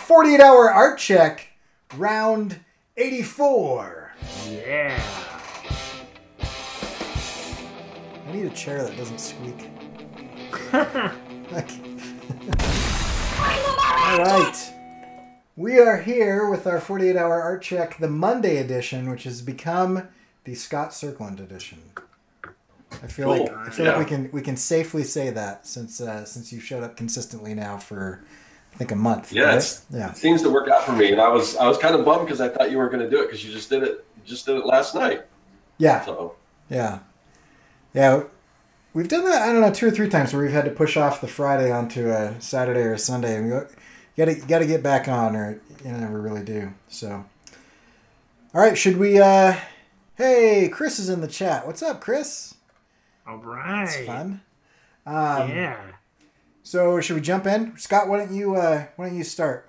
48-hour art check, round 84. Yeah. I need a chair that doesn't squeak. All right. We are here with our 48-hour art check, the Monday edition, which has become the Scott Serkland edition. I feel like we can safely say that since you showed up consistently now for I think a month. Yeah, right? it seems to work out for me, and I was kind of bummed because I thought you weren't going to do it because you just did it last night. Yeah. So yeah. We've done that, I don't know, 2 or 3 times where we've had to push off the Friday onto a Saturday or a Sunday, and we got to get back on, or you never really do. So, all right, should we? Hey, Chris is in the chat. What's up, Chris? All right. It's fun. Yeah. So should we jump in, Scott? Why don't you start?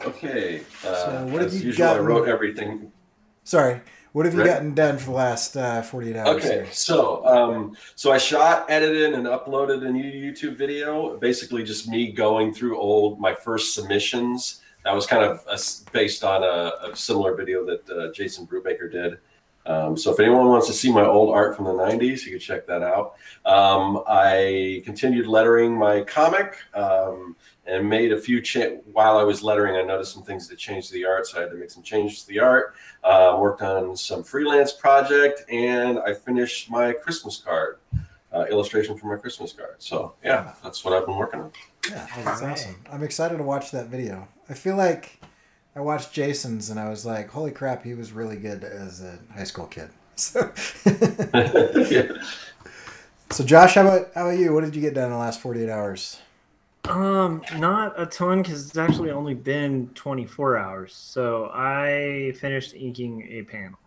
Okay. So what have you usual, gotten? I wrote everything. Sorry. What have you gotten done for the last 48 hours? Okay, here? so I shot, edited, and uploaded a new YouTube video. Basically, just me going through my first submissions. That was kind of based on a similar video that Jason Brubaker did. So if anyone wants to see my old art from the 90s, you can check that out. I continued lettering my comic and made a few while I was lettering. I noticed some things that changed the art, so I had to make some changes to the art. Worked on some freelance project, and I finished my Christmas card illustration for my Christmas card. So yeah, that's what I've been working on. Yeah, that's awesome. I'm excited to watch that video. I feel like I watched Jason's and I was like, holy crap, he was really good as a high school kid. So, Yeah. So Josh, how about you? What did you get done in the last 48 hours? Not a ton because it's actually only been 24 hours. So I finished inking a panel.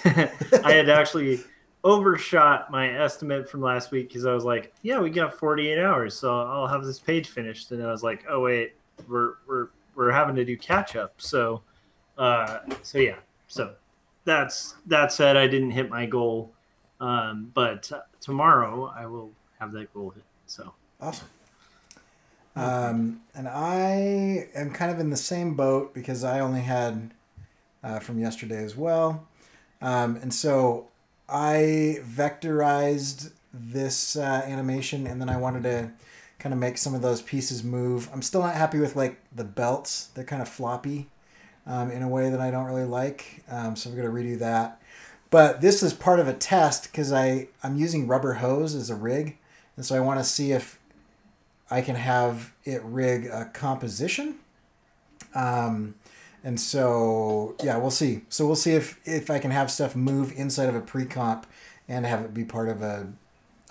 I had actually overshot my estimate from last week because I was like, yeah, we got 48 hours, so I'll have this page finished. And I was like, oh wait, we're having to do catch up. So yeah. So that said, I didn't hit my goal. But tomorrow I will have that goal hit. So awesome. And I am kind of in the same boat because I only had from yesterday as well. And so I vectorized this animation, and then I wanted to kind of make some of those pieces move. I'm still not happy with like the belts. They're kind of floppy in a way that I don't really like. So we're going to redo that. But this is part of a test because I'm using rubber hose as a rig. And so I want to see if I can have it rig a composition. And so, yeah, we'll see. So we'll see if I can have stuff move inside of a pre-comp and have it be part of a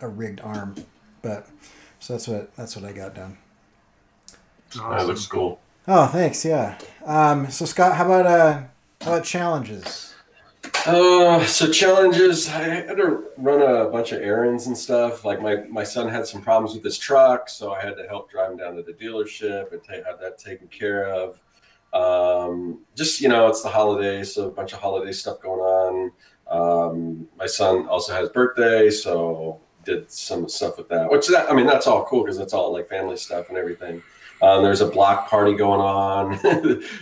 rigged arm. But so that's what I got done. awesome. That looks cool. Oh, thanks. Yeah. So Scott, how about challenges? So challenges, I had to run a bunch of errands and stuff. Like my son had some problems with his truck, so I had to help drive him down to the dealership and have that taken care of. Just, it's the holidays, so a bunch of holiday stuff going on. My son also had his birthday, so did some stuff with that, that's all cool because it's all like family stuff and everything. There's a block party going on.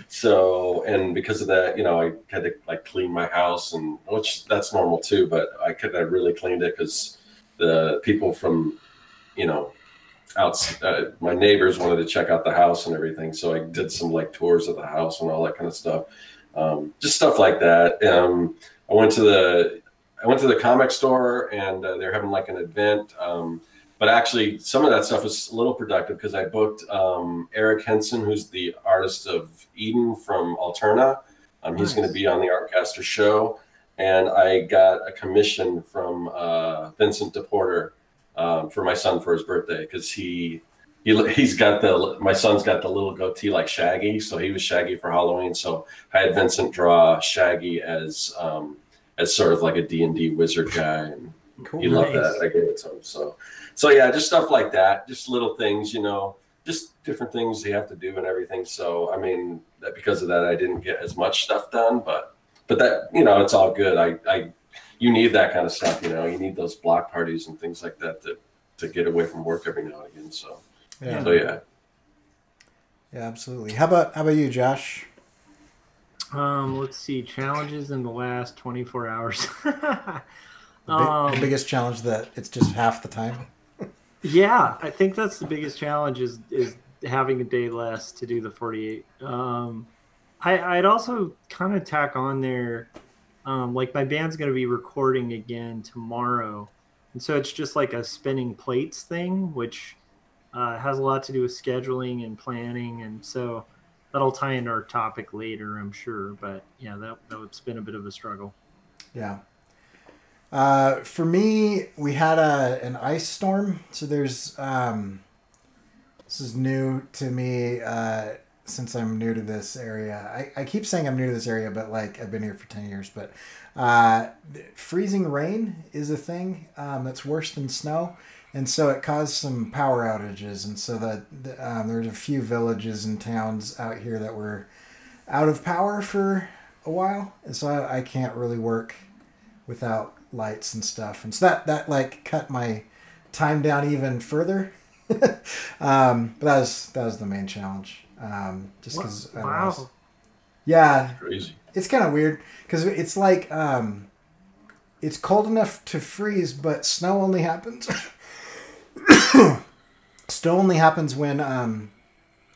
So, and because of that, I had to like clean my house, and which that's normal too, but I really cleaned it because the people from, my neighbors wanted to check out the house and everything. So I did some like tours of the house and all that kind of stuff. Just stuff like that. I went to the comic store, and they're having like an event. But actually, some of that stuff was a little productive because I booked Eric Henson, who's the artist of Eden from Alterna. He's going to be on the Artcaster show. And I got a commission from Vincent DePorter for my son for his birthday because my son's got the little goatee like Shaggy. So he was Shaggy for Halloween. So I had Vincent draw Shaggy as sort of like a D&D wizard guy. And Cool. he loved that. I gave it to him. So yeah, just stuff like that, just little things, just different things you have to do and everything. So, because of that, I didn't get as much stuff done, but that, it's all good. You need that kind of stuff, you need those block parties and things like that to get away from work every now and again. So, Yeah. So yeah. Yeah, absolutely. How about you, Josh? Let's see. Challenges in the last 24 hours. The biggest challenge that it's just half the time. Yeah, I think that's the biggest challenge is having a day less to do the 48. I'd also kind of tack on there, like my band's going to be recording again tomorrow, and so it's just like a spinning plates thing, which has a lot to do with scheduling and planning, and so that'll tie into our topic later, I'm sure. But yeah, that would been a bit of a struggle. Yeah. For me, we had an ice storm. So there's this is new to me since I'm new to this area. I keep saying I'm new to this area, but like I've been here for 10 years. But freezing rain is a thing that's worse than snow. And so it caused some power outages. And so there's a few villages and towns out here that were out of power for a while. And so I can't really work without lights and stuff. And so that like cut my time down even further. But that was the main challenge. Just because wow. Yeah. Crazy. It's kind of weird because it's like it's cold enough to freeze, but snow only happens snow only happens when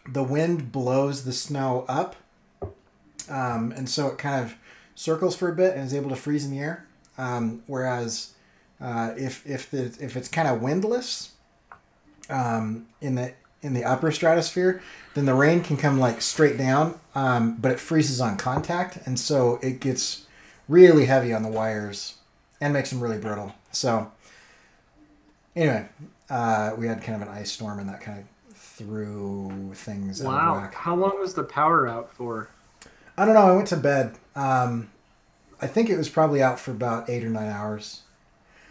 the wind blows the snow up. And so it kind of circles for a bit and is able to freeze in the air. Whereas if it's kind of windless in the upper stratosphere, then the rain can come like straight down, but it freezes on contact, and so it gets really heavy on the wires and makes them really brittle. So anyway, we had kind of an ice storm, and that kind of threw things out of whack. How long was the power out for? I don't know. I went to bed. I think it was probably out for about 8 or 9 hours.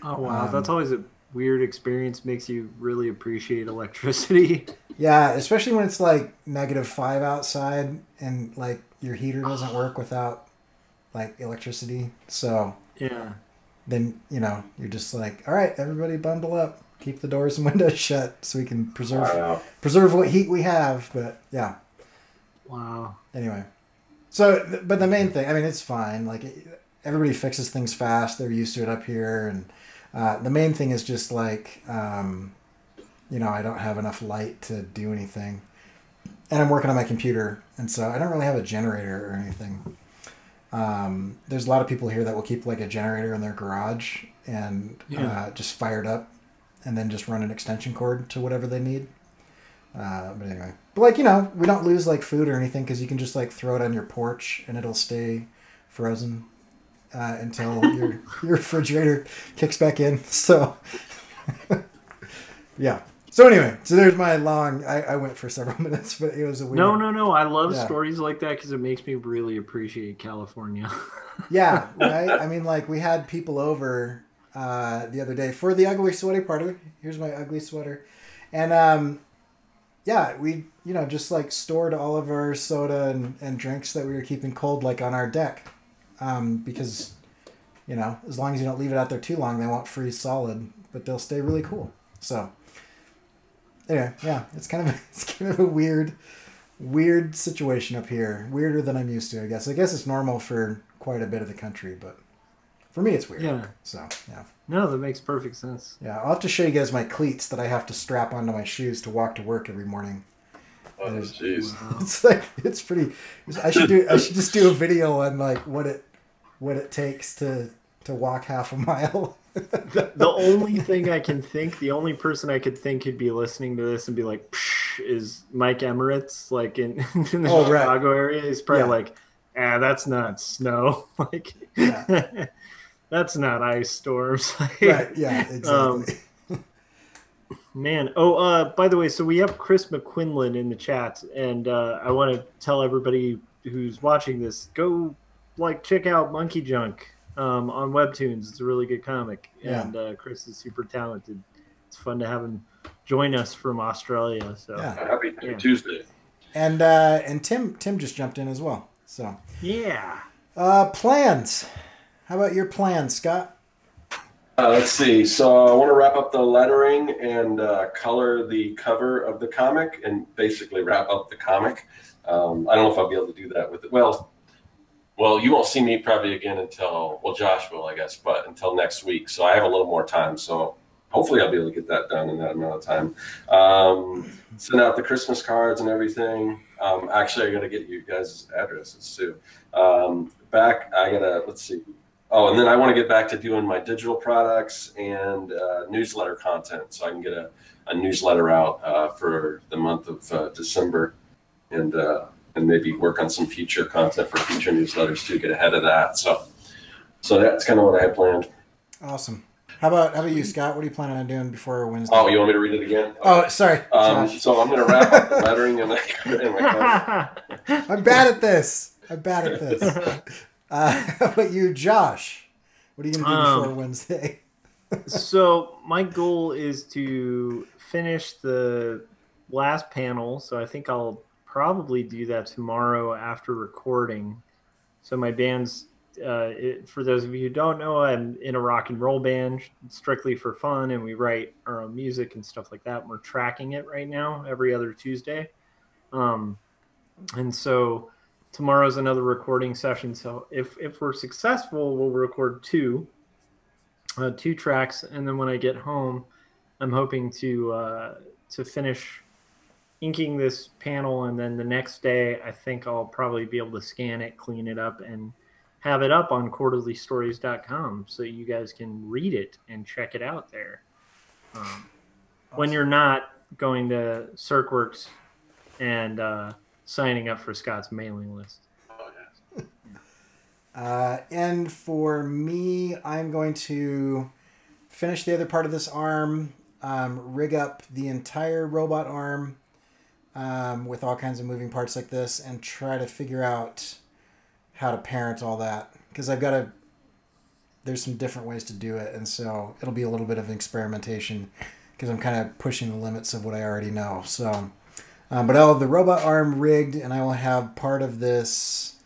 Oh, wow. That's always a weird experience. Makes you really appreciate electricity. Yeah, especially when it's like -5 outside and like your heater doesn't work without like electricity. So yeah, then, you're just like, all right, everybody bundle up. Keep the doors and windows shut so we can preserve what heat we have. But yeah. Wow. Anyway. So, but the main thing, I mean, it's fine. Like, everybody fixes things fast. They're used to it up here. And the main thing is just like, I don't have enough light to do anything. And I'm working on my computer. And so I don't really have a generator or anything. There's a lot of people here that will keep like a generator in their garage and just fire it up and then just run an extension cord to whatever they need. But anyway, but like, we don't lose like food or anything because you can just like throw it on your porch and it'll stay frozen until your refrigerator kicks back in. So yeah. So anyway, so there's my long, I went for several minutes, but it was a weird. No. I love stories like that because it makes me really appreciate California. Yeah. Right. I mean, like we had people over the other day for the ugly sweater party. Here's my ugly sweater. And, yeah, we, just like stored all of our soda and drinks that we were keeping cold, like on our deck. Because, as long as you don't leave it out there too long, they won't freeze solid, but they'll stay really cool. So anyway, yeah, it's kind of a weird situation up here. Weirder than I'm used to, I guess. I guess it's normal for quite a bit of the country, but for me, it's weird. Yeah. So, yeah. No, that makes perfect sense. Yeah, I'll have to show you guys my cleats that I have to strap onto my shoes to walk to work every morning. Oh, jeez. Wow. It's like, it's pretty. I should just do a video on like what it takes to walk half a mile. The only thing I can think, the only person I could think could be listening to this and be like, psh, is Mike Emirates, like in the Chicago area. He's probably like, that's not snow. Like, that's not ice storms. Right, yeah, exactly. Man. Oh, by the way, so we have Chris McQuinlan in the chat, and I want to tell everybody who's watching this, go check out Monkey Junk on Webtoons. It's a really good comic, and Chris is super talented. It's fun to have him join us from Australia. So happy Tuesday. And Tim just jumped in as well. So yeah. Plans. How about your plans, Scott? Let's see. So I want to wrap up the lettering and color the cover of the comic and basically wrap up the comic. I don't know if I'll be able to do that with it. Well, you won't see me probably again until, well, Josh will, I guess, but until next week. So I have a little more time. So hopefully I'll be able to get that done in that amount of time. Send out the Christmas cards and everything. Actually, I got to get you guys' addresses too. Let's see. Oh, and then I want to get back to doing my digital products and newsletter content, so I can get a newsletter out for the month of December, and maybe work on some future content for future newsletters to get ahead of that. So that's kind of what I had planned. Awesome. How about you, Scott? What are you planning on doing before Wednesday? Oh, you want me to read it again? Oh, sorry. So I'm going to wrap up the lettering and my I'm bad at this. How about you, Josh? What are you going to do before Wednesday? So my goal is to finish the last panel. So I think I'll probably do that tomorrow after recording. So my band's, for those of you who don't know, I'm in a rock and roll band strictly for fun, and we write our own music and stuff like that. We're tracking it right now every other Tuesday. And so tomorrow's another recording session. So if we're successful, we'll record two tracks, and then when I get home, I'm hoping to finish inking this panel, and then the next day I think I'll probably be able to scan it, clean it up, and have it up on quarterlystories.com so you guys can read it and check it out there. Awesome. When you're not going to Serkworks and signing up for Scott's mailing list. And for me, I'm going to finish the other part of this arm, rig up the entire robot arm with all kinds of moving parts like this, and try to figure out how to parent all that. Because there's some different ways to do it, and so it'll be a little bit of experimentation because I'm kind of pushing the limits of what I already know. So, but I'll have the robot arm rigged, and I will have part of this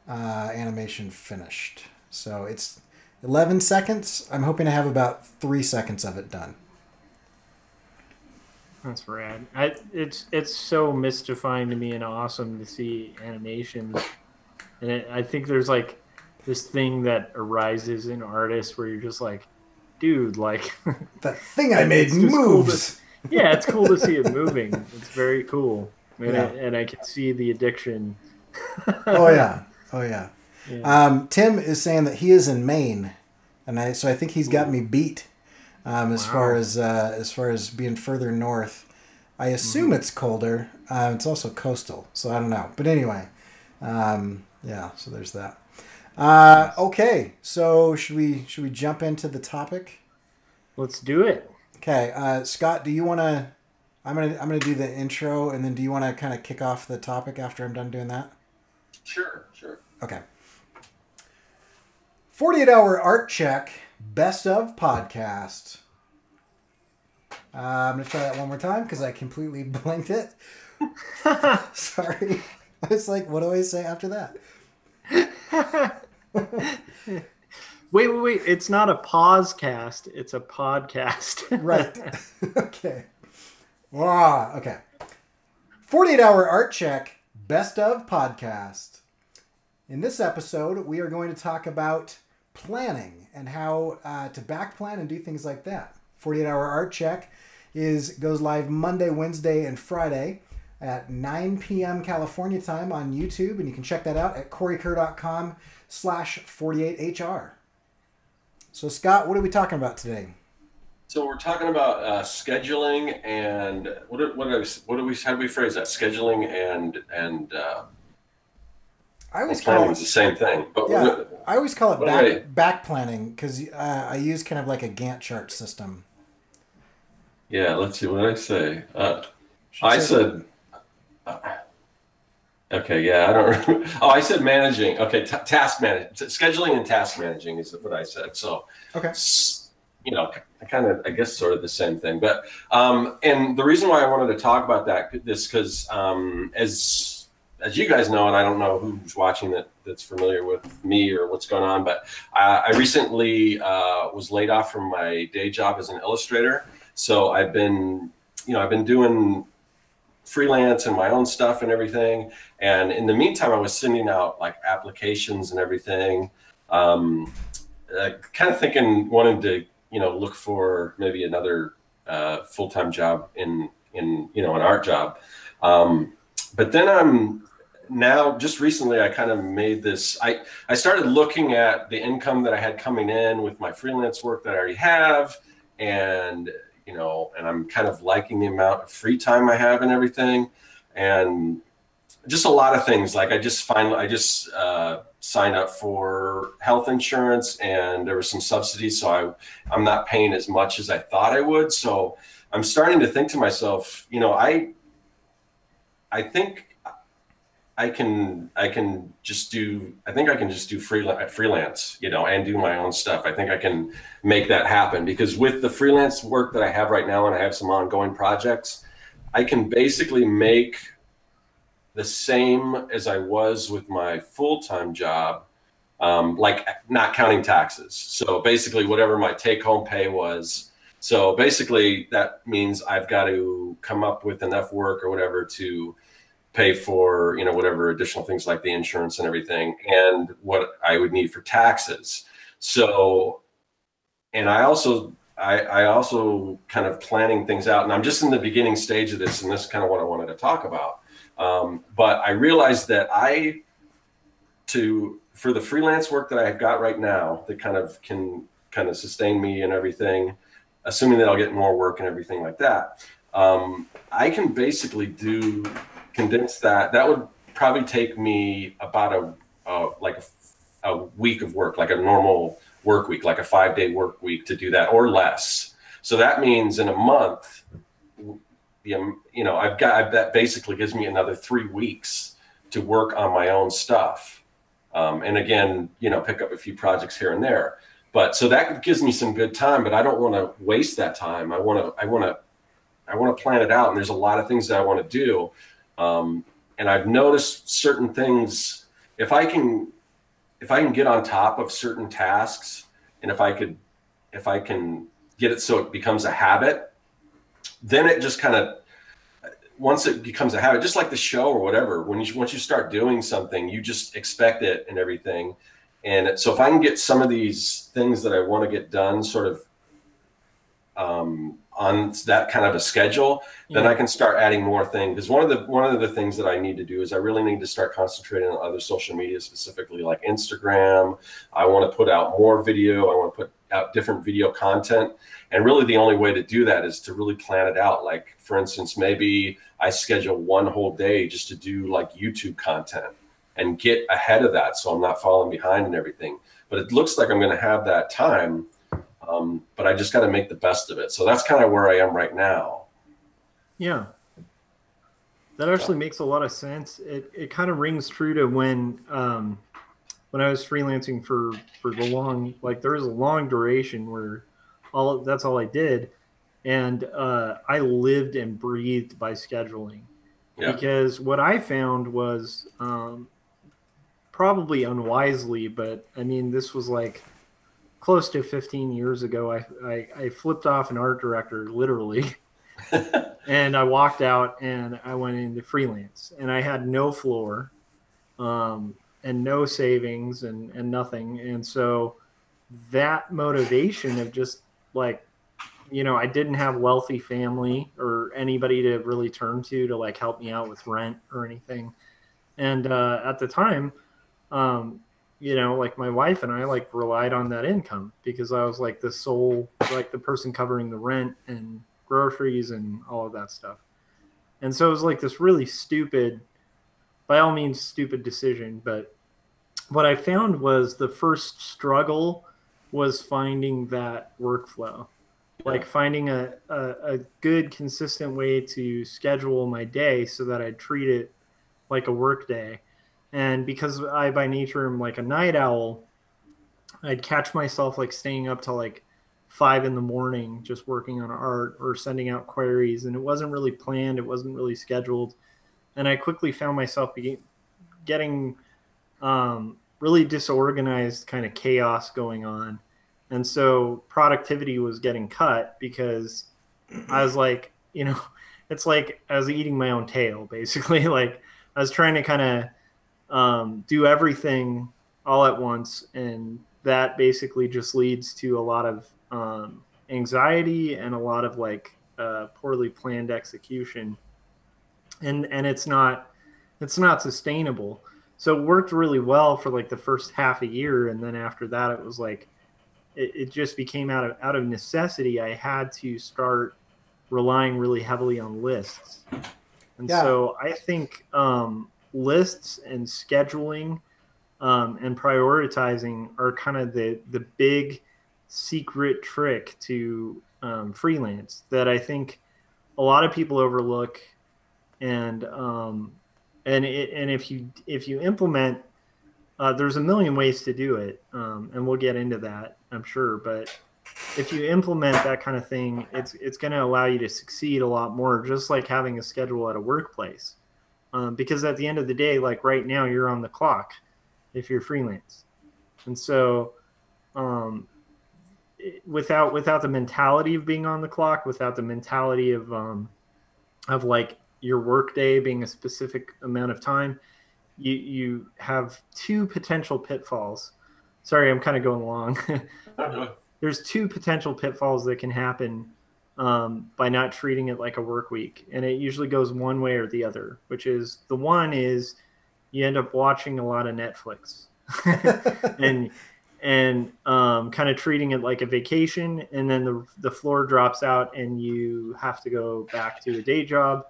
animation finished. So it's 11 seconds. I'm hoping to have about 3 seconds of it done. That's rad. It's so mystifying to me and awesome to see animations. And I think there's like this thing that arises in artists where you're just like, dude, like that thing I made moves. Cool yeah, it's cool to see it moving. It's very cool. And I can see the addiction. Oh yeah. Tim is saying that he is in Maine, and so I think he's got me beat as far as being further north. I assume it's colder. It's also coastal, so I don't know. But anyway, yeah. So there's that. Okay, so should we jump into the topic? Let's do it. Okay, Scott, do you want to? I'm gonna do the intro, and then do you want to kind of kick off the topic after I'm done doing that? Sure. Okay. 48-hour art check, best of podcast. I'm going to try that one more time because I completely blanked it. Sorry. I was like, what do I say after that? Wait. It's not a pausecast. It's a podcast. Right. Okay. Wow. Okay. 48-hour art check, best of podcast. In this episode, we are going to talk about planning and how to backplan and do things like that. 48-hour art check goes live Monday, Wednesday, and Friday at 9 p.m. California time on YouTube, and you can check that out at corykerr.com/48hr. So Scott, what are we talking about today? So we're talking about scheduling and how do we phrase that? Scheduling and I always planning is the same thing, but yeah, I always call it back planning because I use kind of like a Gantt chart system. Yeah, let's see. What did I say? I said. Okay, yeah, I don't remember. Oh, I said managing. Okay, task managing, scheduling and task managing is what I said. So, okay, I guess sort of the same thing. But and the reason why I wanted to talk about this because as as you guys know, and I don't know who's watching that's familiar with me or what's going on, but I recently was laid off from my day job as an illustrator. So I've been doing freelance and my own stuff and everything. And in the meantime, I was sending out like applications and everything, kind of thinking, wanting to, look for maybe another full-time job in an art job. But then now just recently I kind of made this, I started looking at the income that I had coming in with my freelance work that I already have. And, and I'm kind of liking the amount of free time I have and everything. And just a lot of things. Like I just signed up for health insurance, and there were some subsidies. So I'm not paying as much as I thought I would. So I'm starting to think to myself, I think I can just do freelance, and do my own stuff. I think I can make that happen, because with the freelance work that I have right now, and I have some ongoing projects, I can basically make the same as I was with my full-time job, like not counting taxes. So basically whatever my take-home pay was. So basically that means I've got to come up with enough work or whatever to pay for, whatever additional things like the insurance and everything, and what I would need for taxes. So, and I also kind of planning things out, and I'm just in the beginning stage of this, and this is kind of what I wanted to talk about. But I realized that for the freelance work that I've got right now, that can sustain me and everything, assuming that I'll get more work and everything like that, I can basically condense that. That would probably take me about a week of work, like a normal work week, like a 5-day work week to do that, or less. So that means in a month, that basically gives me another 3 weeks to work on my own stuff. And again, pick up a few projects here and there. But so that gives me some good time, but I don't want to waste that time. I want to plan it out. And there's a lot of things that I want to do. And I've noticed certain things, if I can get on top of certain tasks, and if I can get it so it becomes a habit, then it just once it becomes a habit, just like the show or whatever, once you start doing something, you just expect it and everything. And so if I can get some of these things that I want to get done sort of on that kind of a schedule, then I can start adding more things. Because one of the things that I need to do is I really need to start concentrating on other social media, specifically like Instagram. I want to put out more video. I want to put out different video content. And really the only way to do that is to really plan it out. Like, for instance, maybe I schedule one whole day just to do like YouTube content and get ahead of that, so I'm not falling behind and everything. But it looks like I'm going to have that time. But I just got to make the best of it. So that's kind of where I am right now. Yeah. That actually makes a lot of sense. It kind of rings true to when I was freelancing for the long, like there was a long duration where that's all I did. And I lived and breathed by scheduling. Yeah. Because what I found was probably unwisely, but I mean, this was like close to 15 years ago. I flipped off an art director, literally. And I walked out and I went into freelance, and I had no floor and no savings and nothing. And so that motivation of just like, I didn't have wealthy family or anybody to really turn to like help me out with rent or anything. And at the time, like my wife and I like relied on that income because I was like the sole, like the person covering the rent and groceries and all of that stuff. And so it was like this really stupid, by all means, stupid decision. But what I found was the first struggle was finding that workflow, like finding a good, consistent way to schedule my day so that I'd treat it like a work day. And because I, by nature, am like a night owl, I'd catch myself like staying up till like 5 a.m. just working on art or sending out queries. And it wasn't really planned. It wasn't really scheduled. and I quickly found myself getting really disorganized, kind of chaos going on. And so productivity was getting cut because I was like, it's like I was eating my own tail, basically. Like I was trying to kind of do everything all at once. And that basically just leads to a lot of anxiety and a lot of like poorly planned execution. And it's not sustainable. So it worked really well for like the first half a year. And then after that, it was like, it just became out of necessity. I had to start relying really heavily on lists. And so I think lists and scheduling and prioritizing are kind of the big secret trick to freelance that I think a lot of people overlook. And if you implement, there's a million ways to do it, and we'll get into that, I'm sure. But if you implement that kind of thing, it's going to allow you to succeed a lot more, just like having a schedule at a workplace. Because at the end of the day, like right now, you're on the clock if you're freelance, and so without the mentality of being on the clock, without the mentality of like your workday being a specific amount of time, you have two potential pitfalls. Sorry, I'm kind of going long. There's two potential pitfalls that can happen by not treating it like a work week. And it usually goes one way or the other, which is the one is you end up watching a lot of Netflix and kind of treating it like a vacation. And then the floor drops out and you have to go back to a day job.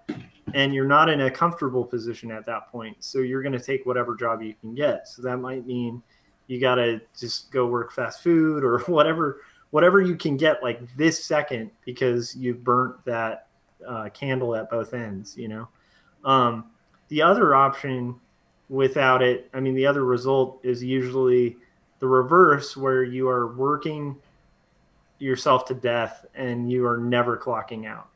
And you're not in a comfortable position at that point. So you're going to take whatever job you can get. So that might mean you got to just go work fast food or whatever you can get like this second, because you've burnt that candle at both ends, The other option without it, I mean, the other result is usually the reverse, where you are working yourself to death and you are never clocking out.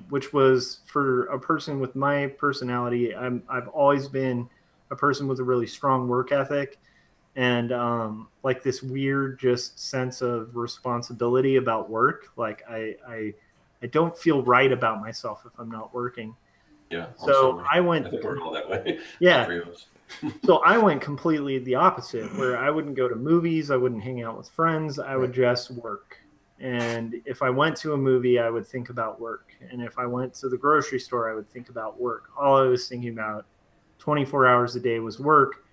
Which was, for a person with my personality, I've always been a person with a really strong work ethic and like this weird just sense of responsibility about work. Like I don't feel right about myself if I'm not working. Yeah. So I think we're all that way. Yeah. So I went completely the opposite, where I wouldn't go to movies. I wouldn't hang out with friends. I would just work. And if I went to a movie, I would think about work. And if I went to the grocery store, I would think about work. All I was thinking about 24 hours a day was work.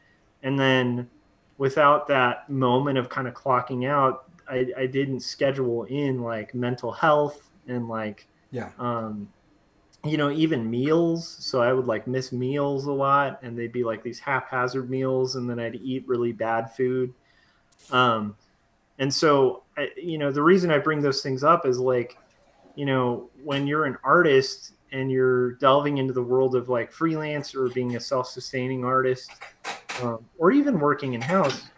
And then without that moment of kind of clocking out, I didn't schedule in like mental health and like, even meals. So I would like miss meals a lot, and they'd be like these haphazard meals. And then I'd eat really bad food. And so, the reason I bring those things up is like, when you're an artist and you're delving into the world of like freelance or being a self-sustaining artist, or even working in house,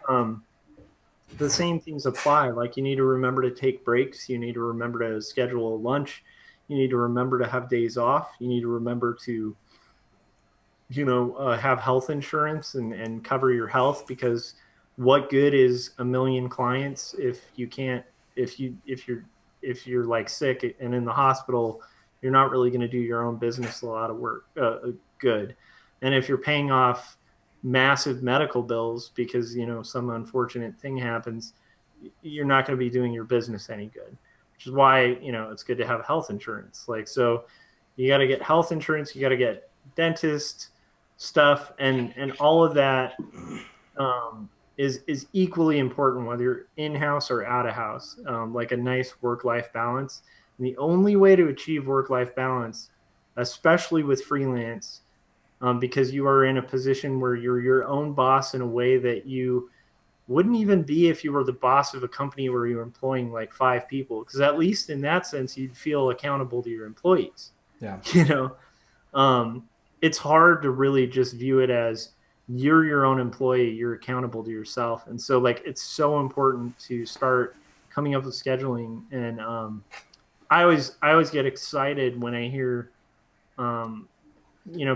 the same things apply. Like you need to remember to take breaks. You need to remember to schedule a lunch. You need to remember to have days off. You need to remember to, have health insurance and cover your health, because what good is a million clients if you're like sick and in the hospital? You're not really going to do your own business a lot of work good. And if you're paying off massive medical bills because some unfortunate thing happens, you're not going to be doing your business any good. Which is why it's good to have health insurance. Like, so you got to get health insurance, you got to get dentist stuff, and all of that is equally important, whether you're in-house or out-of-house, like a nice work-life balance. And the only way to achieve work-life balance, especially with freelance, because you are in a position where you're your own boss in a way that you wouldn't even be if you were the boss of a company where you're employing like 5 people, because at least in that sense, you'd feel accountable to your employees. Yeah. It's hard to really just view it as you're your own employee, you're accountable to yourself. And so like, it's so important to start coming up with scheduling. And I always get excited when I hear,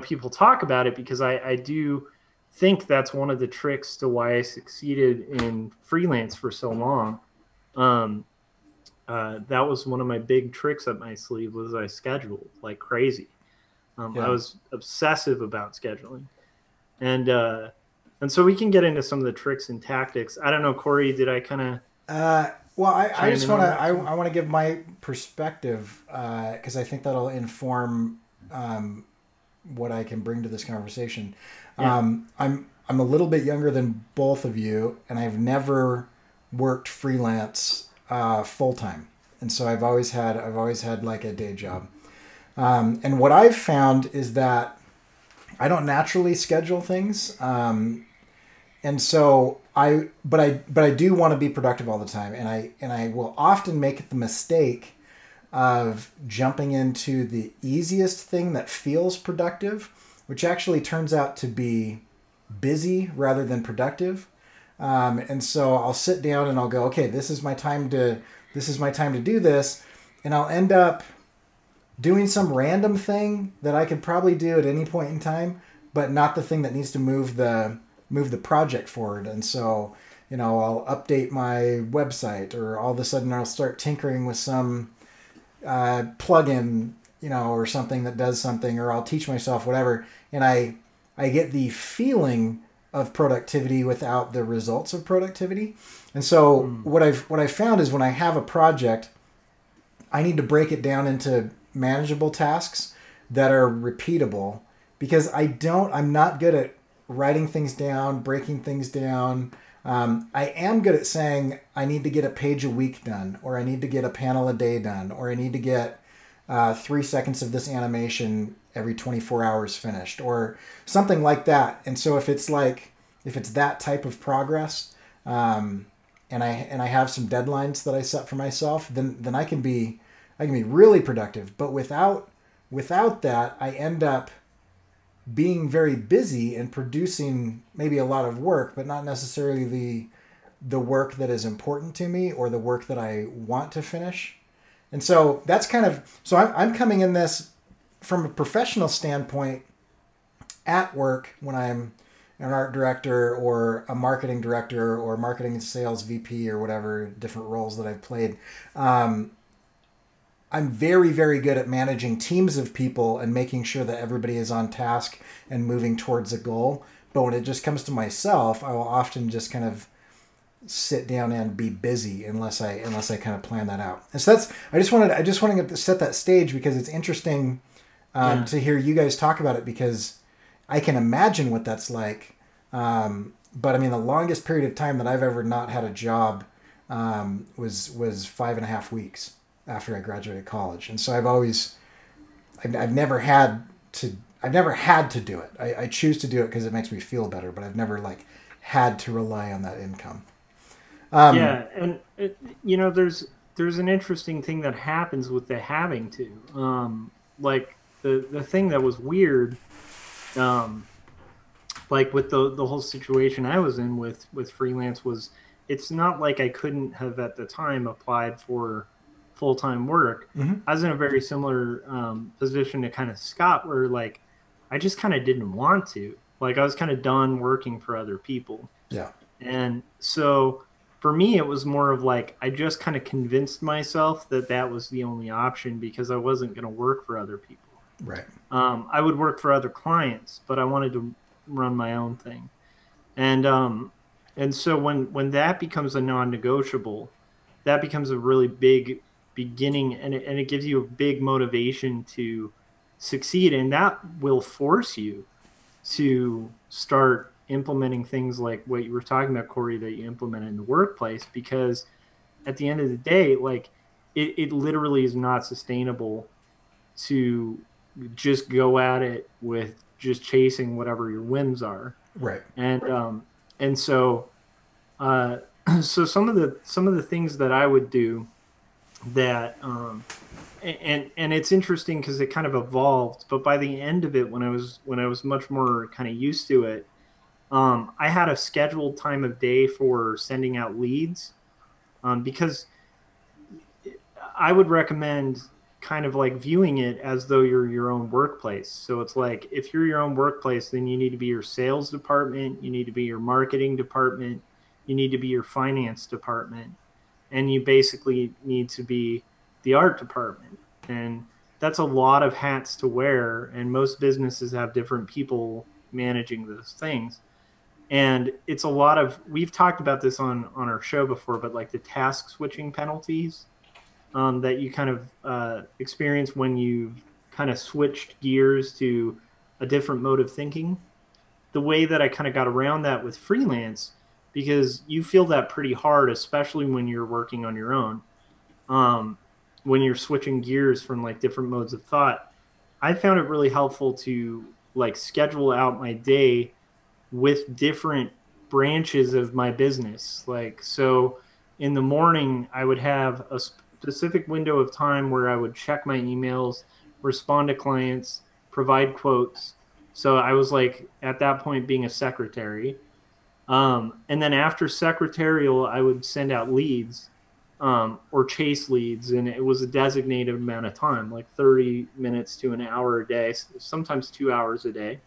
people talk about it, because I do think that's one of the tricks to why I succeeded in freelance for so long. That was one of my big tricks up my sleeve, was I scheduled like crazy. I was obsessive about scheduling, and so we can get into some of the tricks and tactics. I don't know, Cory, did I kind of? Well, I just want to I want to give my perspective, because I think that'll inform what I can bring to this conversation. Yeah. I'm a little bit younger than both of you, and I've never worked freelance full time, and so I've always had like a day job. And what I've found is that I don't naturally schedule things, and so but I do want to be productive all the time, and I will often make the mistake of jumping into the easiest thing that feels productive, which actually turns out to be busy rather than productive. And so I'll sit down and I'll go, okay, this is my time to do this, and I'll end up doing some random thing that I could probably do at any point in time, but not the thing that needs to move the project forward. And so, I'll update my website, or all of a sudden I'll start tinkering with some plugin, or something that does something, or I'll teach myself whatever. And I get the feeling of productivity without the results of productivity. And so what I've found is, when I have a project, I need to break it down into manageable tasks that are repeatable, because I'm not good at writing things down, breaking things down. I am good at saying I need to get a page a week done, or I need to get a panel a day done, or I need to get 3 seconds of this animation every 24 hours finished, or something like that. And so if it's that type of progress, and I have some deadlines that I set for myself, then I can be really productive. But without that, I end up being very busy and producing maybe a lot of work, but not necessarily the work that is important to me, or the work that I want to finish. And so that's so I'm coming in this from a professional standpoint at work, when I'm an art director or a marketing director or marketing and sales VP or whatever different roles that I've played. I'm very, very good at managing teams of people and making sure that everybody is on task and moving towards a goal. But when it just comes to myself, I will often just kind of sit down and be busy unless I kind of plan that out. And so I just wanted to set that stage, because it's interesting to hear you guys talk about it, because I can imagine what that's like. But I mean, the longest period of time that I've ever not had a job was 5.5 weeks after I graduated college. And so I've never had to do it. I choose to do it because it makes me feel better, but I've never had to rely on that income. And there's an interesting thing that happens with the having to, the thing that was weird, with the whole situation I was in with freelance, was it's not like I couldn't have at the time applied for full-time work. Mm-hmm. I was in a very similar position to kind of Scott, where I just kind of didn't want to. I was kind of done working for other people. Yeah. And so for me, it was more of I just kind of convinced myself that was the only option, because I wasn't going to work for other people. Right. I would work for other clients, but I wanted to run my own thing. And so when that becomes a non-negotiable, that becomes a really big beginning, and it gives you a big motivation to succeed, and that will force you to start implementing things like what you were talking about, Cory, that you implement in the workplace, because at the end of the day, it literally is not sustainable to just go at it with just chasing whatever your whims are. Right. And so some of the things that I would do that, and it's interesting because it kind of evolved, but by the end of it, when I was much more kind of used to it, I had a scheduled time of day for sending out leads, because I would recommend kind of like viewing it as though you're your own workplace. So it's like, if you're your own workplace, then you need to be your sales department, you need to be your marketing department, you need to be your finance department, and you basically need to be the art department. And that's a lot of hats to wear, and most businesses have different people managing those things. And it's a lot of, we've talked about this on our show before, but like the task switching penalties that you kind of experience when you've kind of switched gears to a different mode of thinking. The way that I kind of got around that with freelance, because you feel that pretty hard, especially when you're working on your own. When you're switching gears from like different modes of thought, I found it really helpful to like schedule out my day with different branches of my business. Like, so in the morning, I would have a specific window of time where I would check my emails, respond to clients, provide quotes. So I was like, at that point, being a secretary. And then after secretarial, I would send out leads. Or chase leads, and it was a designated amount of time, like 30 minutes to an hour a day, sometimes 2 hours a day.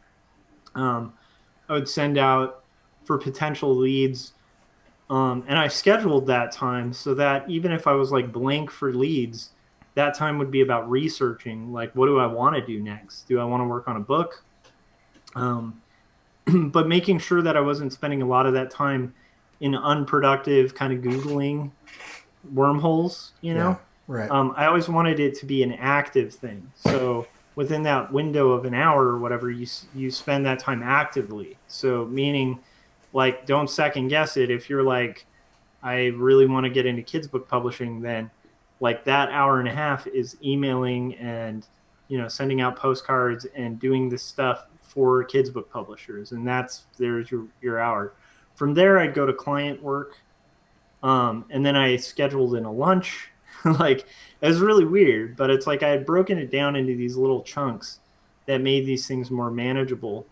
I would send out for potential leads, and I scheduled that time so that even if I was like blank for leads, that time would be about researching, like, what do I want to do next? Do I want to work on a book? But making sure that I wasn't spending a lot of that time in unproductive kind of Googling wormholes, you know? Yeah, right. I always wanted it to be an active thing. So within that window of an hour or whatever, you spend that time actively. So meaning, like, don't second guess it. If you're like, I really want to get into kids book publishing, then like that hour and a half is emailing and, you know, sending out postcards and doing this stuff for kids book publishers. And there's your hour. From there, I'd go to client work. And then I scheduled in a lunch. Like, it was really weird, but it's like I had broken it down into these little chunks that made these things more manageable.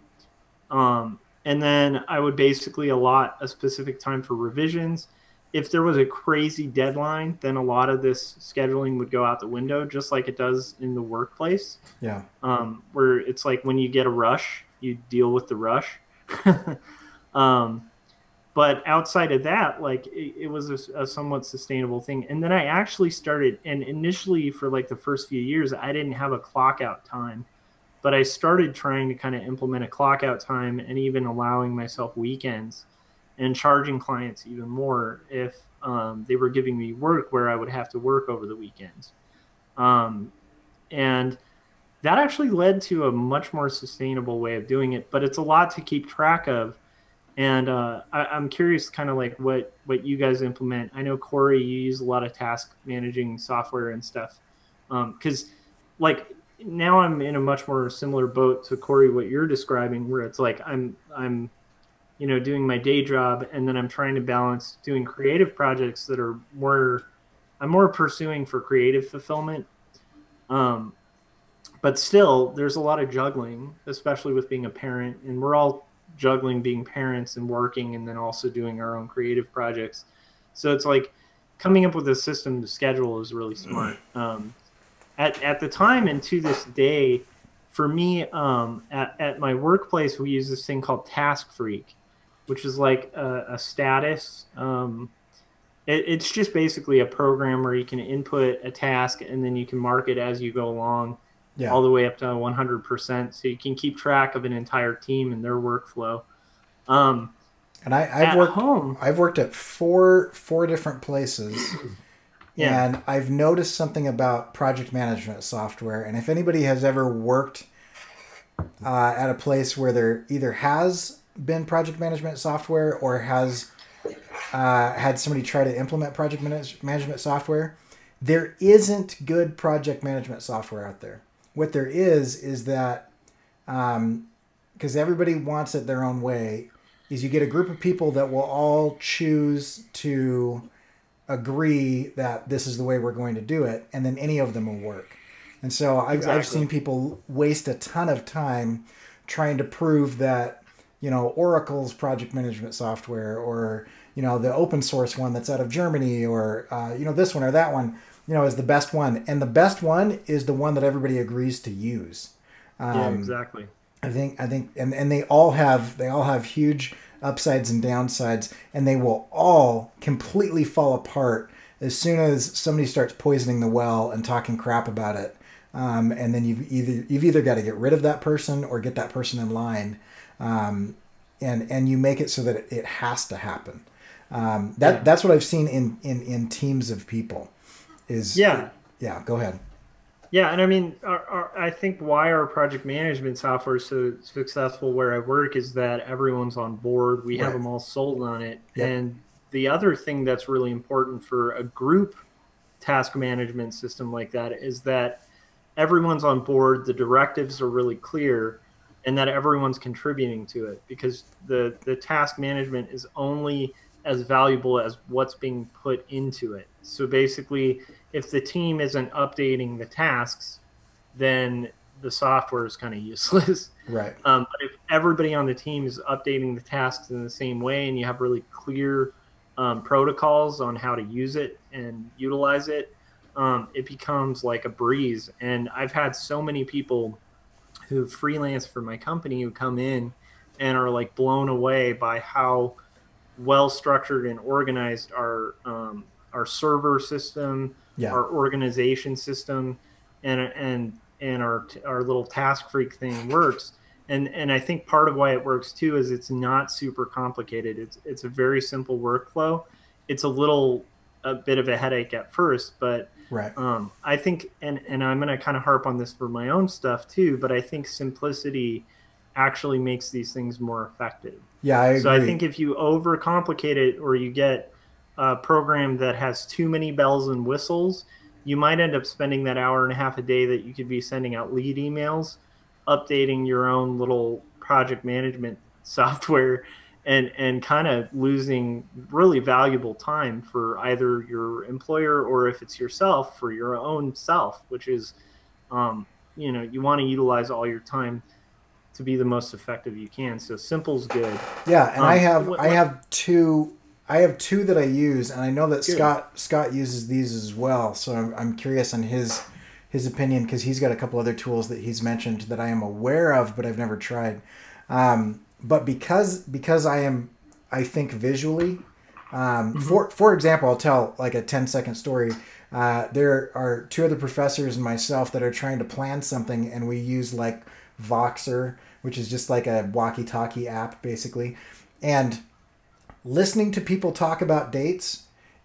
And then I would basically allot a specific time for revisions. If there was a crazy deadline, then a lot of this scheduling would go out the window, just like it does in the workplace. Yeah. Where it's like when you get a rush, you deal with the rush. But outside of that, like, it was a somewhat sustainable thing. And then I actually started, and initially for like the first few years, I didn't have a clock out time, but I started trying to kind of implement a clock out time and even allowing myself weekends and charging clients even more if they were giving me work where I would have to work over the weekends. And that actually led to a much more sustainable way of doing it, but it's a lot to keep track of. And I'm curious kind of like what you guys implement. I know, Cory, you use a lot of task managing software and stuff. Because like now I'm in a much more similar boat to, Cory, what you're describing, where it's like I'm you know, doing my day job, and then I'm trying to balance doing creative projects that are I'm more pursuing for creative fulfillment. But still, there's a lot of juggling, especially with being a parent, and we're all juggling being parents and working and then also doing our own creative projects. So it's like coming up with a system to schedule is really smart. At the time and to this day, for me, at my workplace, we use this thing called Task Freak, which is like a status. It's just basically a program where you can input a task and then you can mark it as you go along. Yeah. All the way up to 100%, so you can keep track of an entire team and their workflow. And I've worked at four different places, yeah. And I've noticed something about project management software. And if anybody has ever worked at a place where there either has been project management software or has had somebody try to implement project management software, there isn't good project management software out there. What there is that, because everybody wants it their own way, is you get a group of people that will all choose to agree that this is the way we're going to do it, and then any of them will work. And so I've seen people waste a ton of time trying to prove that, you know, Oracle's project management software, or, you know, the open source one that's out of Germany, or, you know, this one or that one, is the best one, and the best one is the one that everybody agrees to use. Yeah, exactly. I think, and they all have huge upsides and downsides, and they will all completely fall apart as soon as somebody starts poisoning the well and talking crap about it. And then you've either got to get rid of that person or get that person in line, and you make it so that it has to happen. That's what I've seen in teams of people. Yeah. Go ahead. Yeah, and I mean, I think why our project management software is so successful where I work is that everyone's on board. We have them all sold on it. Yep. And the other thing that's really important for a group task management system like that is that everyone's on board, the directives are really clear, and that everyone's contributing to it, because the task management is only as valuable as what's being put into it. So basically, if the team isn't updating the tasks, then the software is kind of useless. Right. But if everybody on the team is updating the tasks in the same way, and you have really clear protocols on how to use it and utilize it, it becomes like a breeze. And I've had so many people who freelance for my company who come in and are like blown away by how well structured and organized our server system, our organization system, and our little task freak thing works. And I think part of why it works too is it's not super complicated. It's a very simple workflow. It's a bit of a headache at first, but I think, and I'm going to kind of harp on this for my own stuff too, but I think simplicity actually makes these things more effective. Yeah, I agree. So I think if you overcomplicate it, or you get a program that has too many bells and whistles, you might end up spending that hour and a half a day that you could be sending out lead emails, updating your own little project management software, and kind of losing really valuable time for either your employer, or if it's yourself, for your own self, which is, you want to utilize all your time to be the most effective you can. So simple's good. Yeah, and I have two that I use, and I know that Scott uses these as well. So I'm curious on his opinion, because he's got a couple other tools that he's mentioned that I am aware of, but I've never tried. But because I think visually. For example, I'll tell like a 10-second story. There are two other professors and myself that are trying to plan something, and we use like Voxer, which is just like a walkie-talkie app basically. And listening to people talk about dates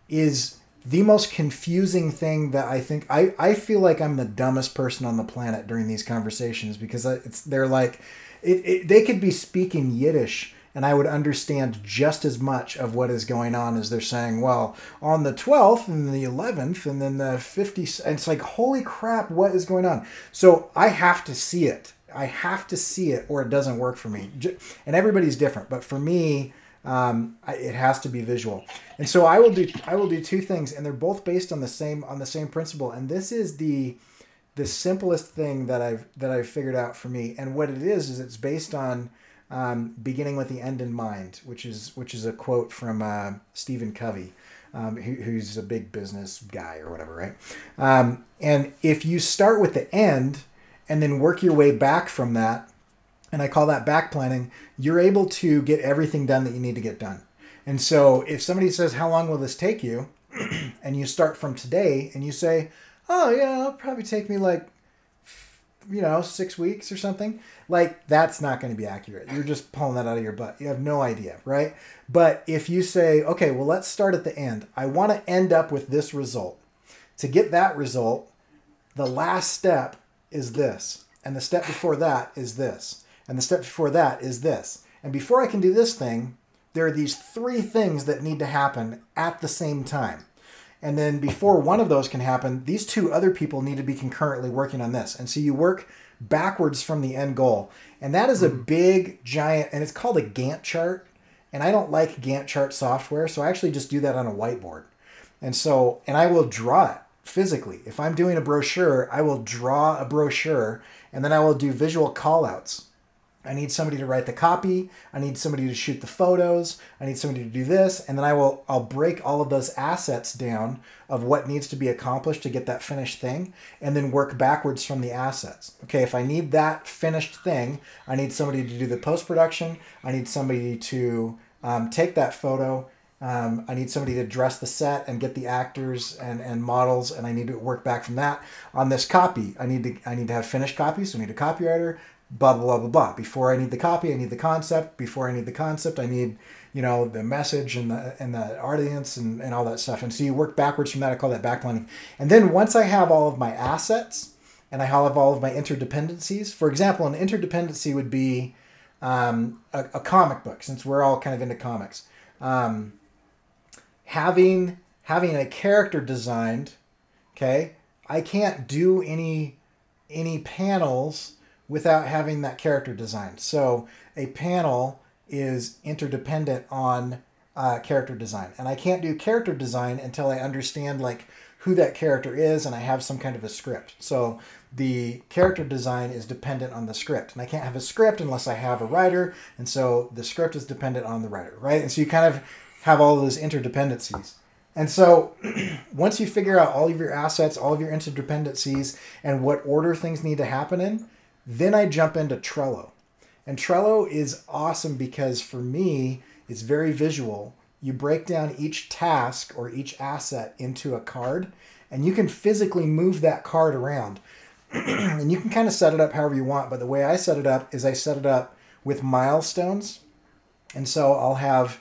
is the most confusing thing that I think. I feel like I'm the dumbest person on the planet during these conversations, because they're like, they could be speaking Yiddish and I would understand just as much of what is going on as they're saying, well, on the 12th and the 11th and then the 50th. And it's like, holy crap, what is going on? So I have to see it. Or it doesn't work for me. And everybody's different. But for me, it has to be visual. And so I will do two things, and they're both based on the same principle. And this is the simplest thing that I've figured out for me. And what it is it's based on beginning with the end in mind, which is a quote from Stephen Covey, who's a big business guy or whatever, right? And if you start with the end and then work your way back from that, and I call that backplanning, you're able to get everything done that you need to get done. And so if somebody says, how long will this take you? And you start from today and you say, oh yeah, it'll probably take me like, 6 weeks or something. Like, that's not going to be accurate. You're just pulling that out of your butt. You have no idea, right? But if you say, okay, well, let's start at the end. I want to end up with this result. To get that result, the last step is this. And the step before that is this. And the step before that is this. And before I can do this thing, there are these three things that need to happen at the same time. And then before one of those can happen, these two other people need to be concurrently working on this. And so you work backwards from the end goal. And that is a big, giant, and it's called a Gantt chart. And I don't like Gantt chart software, so I actually just do that on a whiteboard. And I will draw it physically. If I'm doing a brochure, I will draw a brochure, and then I will do visual callouts. I need somebody to write the copy. I need somebody to shoot the photos. I need somebody to do this. And then I'll break all of those assets down of what needs to be accomplished to get that finished thing, and then work backwards from the assets. Okay, if I need that finished thing, I need somebody to do the post-production. I need somebody to take that photo. I need somebody to dress the set and get the actors and models, and I need to work back from that. On this copy, I need to have finished copies, so I need a copywriter, blah, blah, blah, blah, blah. Before I need the copy, I need the concept. Before I need the concept, I need, the message and the audience and all that stuff. And so you work backwards from that. I call that backplanning. And then once I have all of my assets and I have all of my interdependencies, for example, an interdependency would be a comic book, since we're all kind of into comics. Having a character designed, okay, I can't do any panels without having that character designed. So a panel is interdependent on character design. And I can't do character design until I understand like who that character is and I have some kind of a script. So the character design is dependent on the script. And I can't have a script unless I have a writer. And so the script is dependent on the writer, right? And so you kind of have all those interdependencies. And so once you figure out all of your assets, all of your interdependencies, and what order things need to happen in, then I jump into Trello. And Trello is awesome because for me, it's very visual. You break down each task or each asset into a card, and you can physically move that card around. And you can kind of set it up however you want, but the way I set it up is I set it up with milestones. And so I'll have,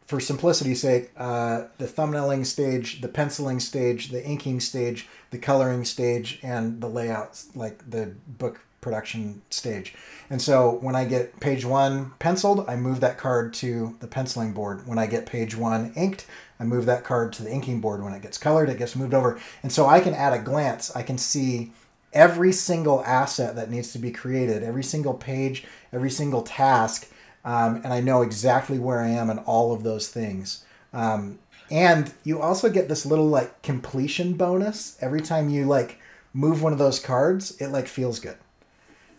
for simplicity's sake, the thumbnailing stage, the penciling stage, the inking stage, the coloring stage, and the layouts, like the book production stage. And so when I get page 1 penciled, I move that card to the penciling board. When I get page 1 inked, I move that card to the inking board. When it gets colored, it gets moved over. And so I can, at a glance, I can see every single asset that needs to be created, every single page, every single task, and I know exactly where I am in all of those things. And you also get this little like completion bonus every time you like move one of those cards. It like feels good.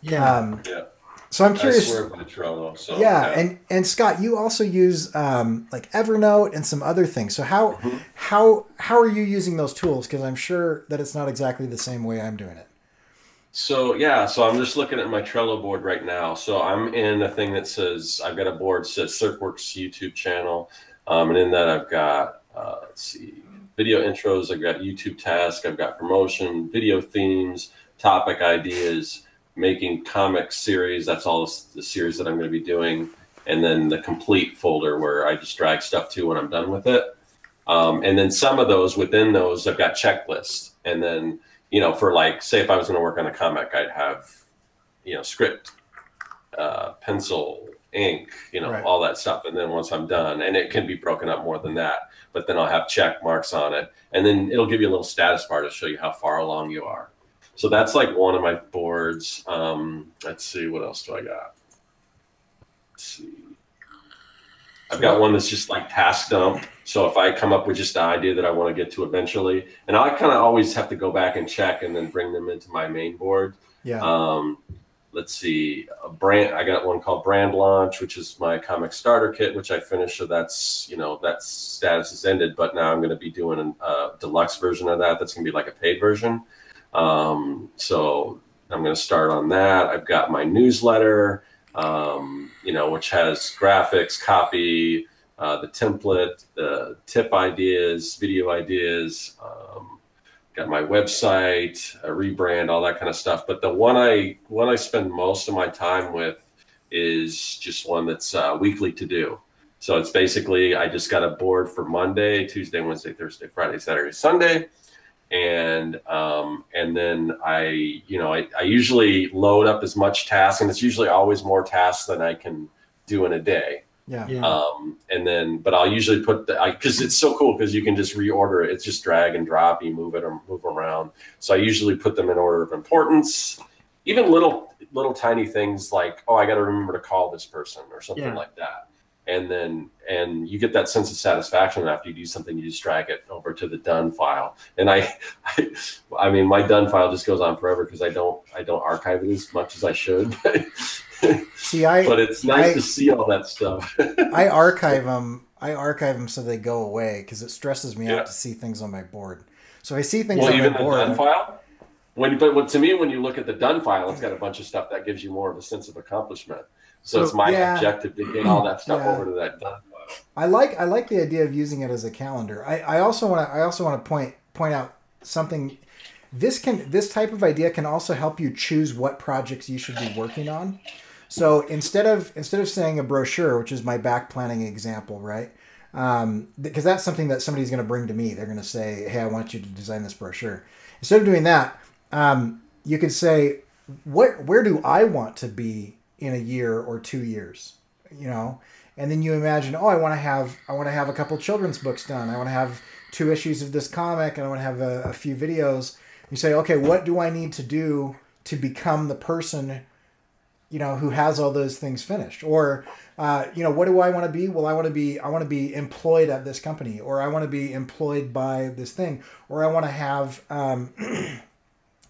Yeah. Yeah. So I'm curious. I swear by Trello. So, yeah. And Scott, you also use like Evernote and some other things. So how are you using those tools? Because I'm sure that it's not exactly the same way I'm doing it. So yeah, so I'm just looking at my Trello board right now. So I'm in a thing that says, I've got a board that says Serkworks YouTube channel. And in that I've got, let's see, video intros, I've got YouTube tasks, I've got promotion, video themes, topic ideas, making comic series. That's all the series that I'm going to be doing. And then the complete folder where I just drag stuff to when I'm done with it. And then some of those, within those, I've got checklists. And then, for like, say if I was going to work on a comic, I'd have, script, pencil, ink, Right. all that stuff. And then once I'm done, and it can be broken up more than that, but then I'll have check marks on it. And then it'll give you a little status bar to show you how far along you are. So that's like one of my boards. Let's see, what else do I got? Let's see. I've got one that's just like task dump. So if I come up with just an idea that I want to get to eventually, and I kind of always have to go back and check and then bring them into my main board. Yeah. Let's see, I got one called Brand Launch, which is my comic starter kit, which I finished. So that's, that status is ended, but now I'm going to be doing a deluxe version of that. That's going to be like a paid version. So I'm going to start on that. I've got my newsletter, which has graphics, copy, the template, the tip ideas, video ideas, got my website, a rebrand, all that kind of stuff. But the one I spend most of my time with is just one that's weekly to do. So it's basically, I just got a board for Monday, Tuesday, Wednesday, Thursday, Friday, Saturday, Sunday. And then I usually load up as much tasks, and it's usually always more tasks than I can do in a day. Yeah. But I'll usually put because it's so cool because you can just reorder it. It's just drag and drop, you move it or move around. So I usually put them in order of importance, even little tiny things like, oh, I got to remember to call this person or something like that. and you get that sense of satisfaction after you do something. You just drag it over to the done file, and I mean, my done file just goes on forever because I don't archive it as much as I should. See, but it's nice to see all that stuff. I archive them so they go away because it stresses me out to see things on my board. So if I see things on even my board, the done file. To me, when you look at the done file, it's got a bunch of stuff that gives you more of a sense of accomplishment. So it's my objective to get all that stuff over to that done file. I like the idea of using it as a calendar. I also want to point out something. This type of idea can also help you choose what projects you should be working on. So instead of saying a brochure, which is my back planning example, right? Because that's something that somebody's going to bring to me. They're going to say, "Hey, I want you to design this brochure." Instead of doing that, you could say, where do I want to be in a year or 2 years? And then you imagine, I want to have a couple children's books done. I want to have 2 issues of this comic, and I want to have a few videos. You say, okay, what do I need to do to become the person, who has all those things finished? Or, what do I want to be? Well, I want to be employed at this company, or I want to be employed by this thing, or I want to have, I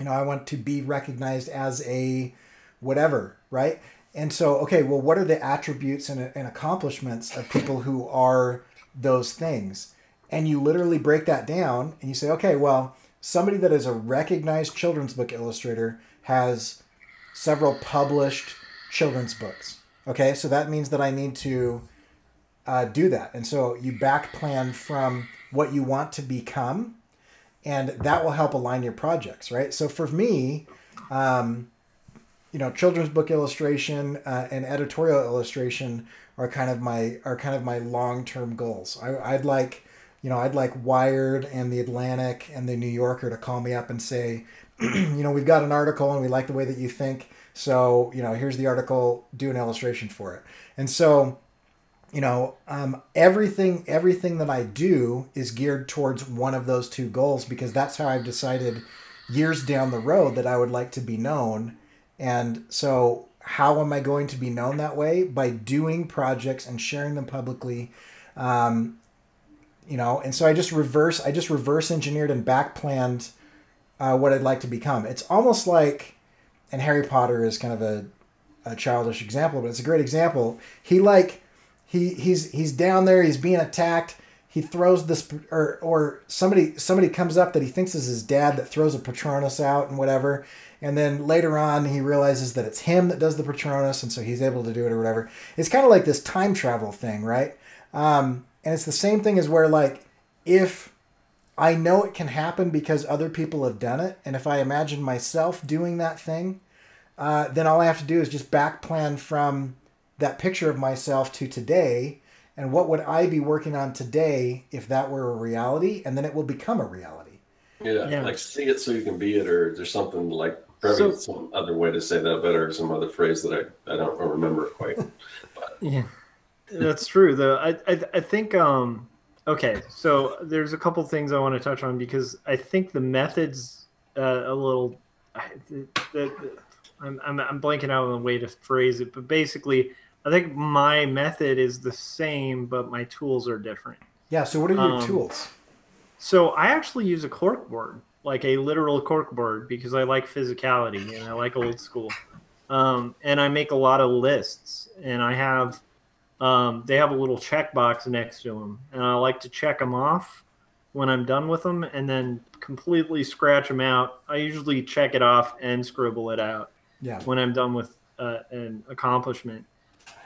want to be recognized as a whatever, right? And so, okay, well, what are the attributes and accomplishments of people who are those things? And you literally break that down and you say, okay, well, somebody that is a recognized children's book illustrator has several published children's books. Okay, so that means that I need to do that. And so you back plan from what you want to become, and that will help align your projects, right? So for me, children's book illustration and editorial illustration are kind of my long-term goals. I'd like Wired and the Atlantic and the New Yorker to call me up and say, we've got an article and we like the way that you think. So, here's the article, do an illustration for it. And so, everything that I do is geared towards one of those 2 goals, because that's how I've decided years down the road that I would like to be known. And so how am I going to be known that way? By doing projects and sharing them publicly. And so I just reverse engineered and back planned what I'd like to become. It's almost like, and Harry Potter is kind of a childish example, but it's a great example. He's down there, he's being attacked. He throws this, or somebody comes up that he thinks is his dad that throws a Patronus out and whatever. And then later on, he realizes that it's him that does the Patronus, and so he's able to do it or whatever. It's kind of like this time travel thing, right? And it's the same thing as where, if I know it can happen because other people have done it, and if I imagine myself doing that thing, then all I have to do is just back plan from that picture of myself to today, and what would I be working on today if that were a reality, and then it will become a reality. Yeah. Like see it so you can be it, or there's something like probably some other way to say that better, some other phrase that I don't remember quite. But. Yeah, that's true though. I think okay, so there's a couple things I want to touch on, because I think the method's a little. I'm blanking out on the way to phrase it, but basically, I think my method is the same, but my tools are different. Yeah. So what are your tools? So I actually use a cork board, like a literal cork board, because I like physicality and I like old school. And I make a lot of lists, and I have they have a little checkbox next to them, and I like to check them off when I'm done with them, and then completely scratch them out. I usually check it off and scribble it out when I'm done with an accomplishment.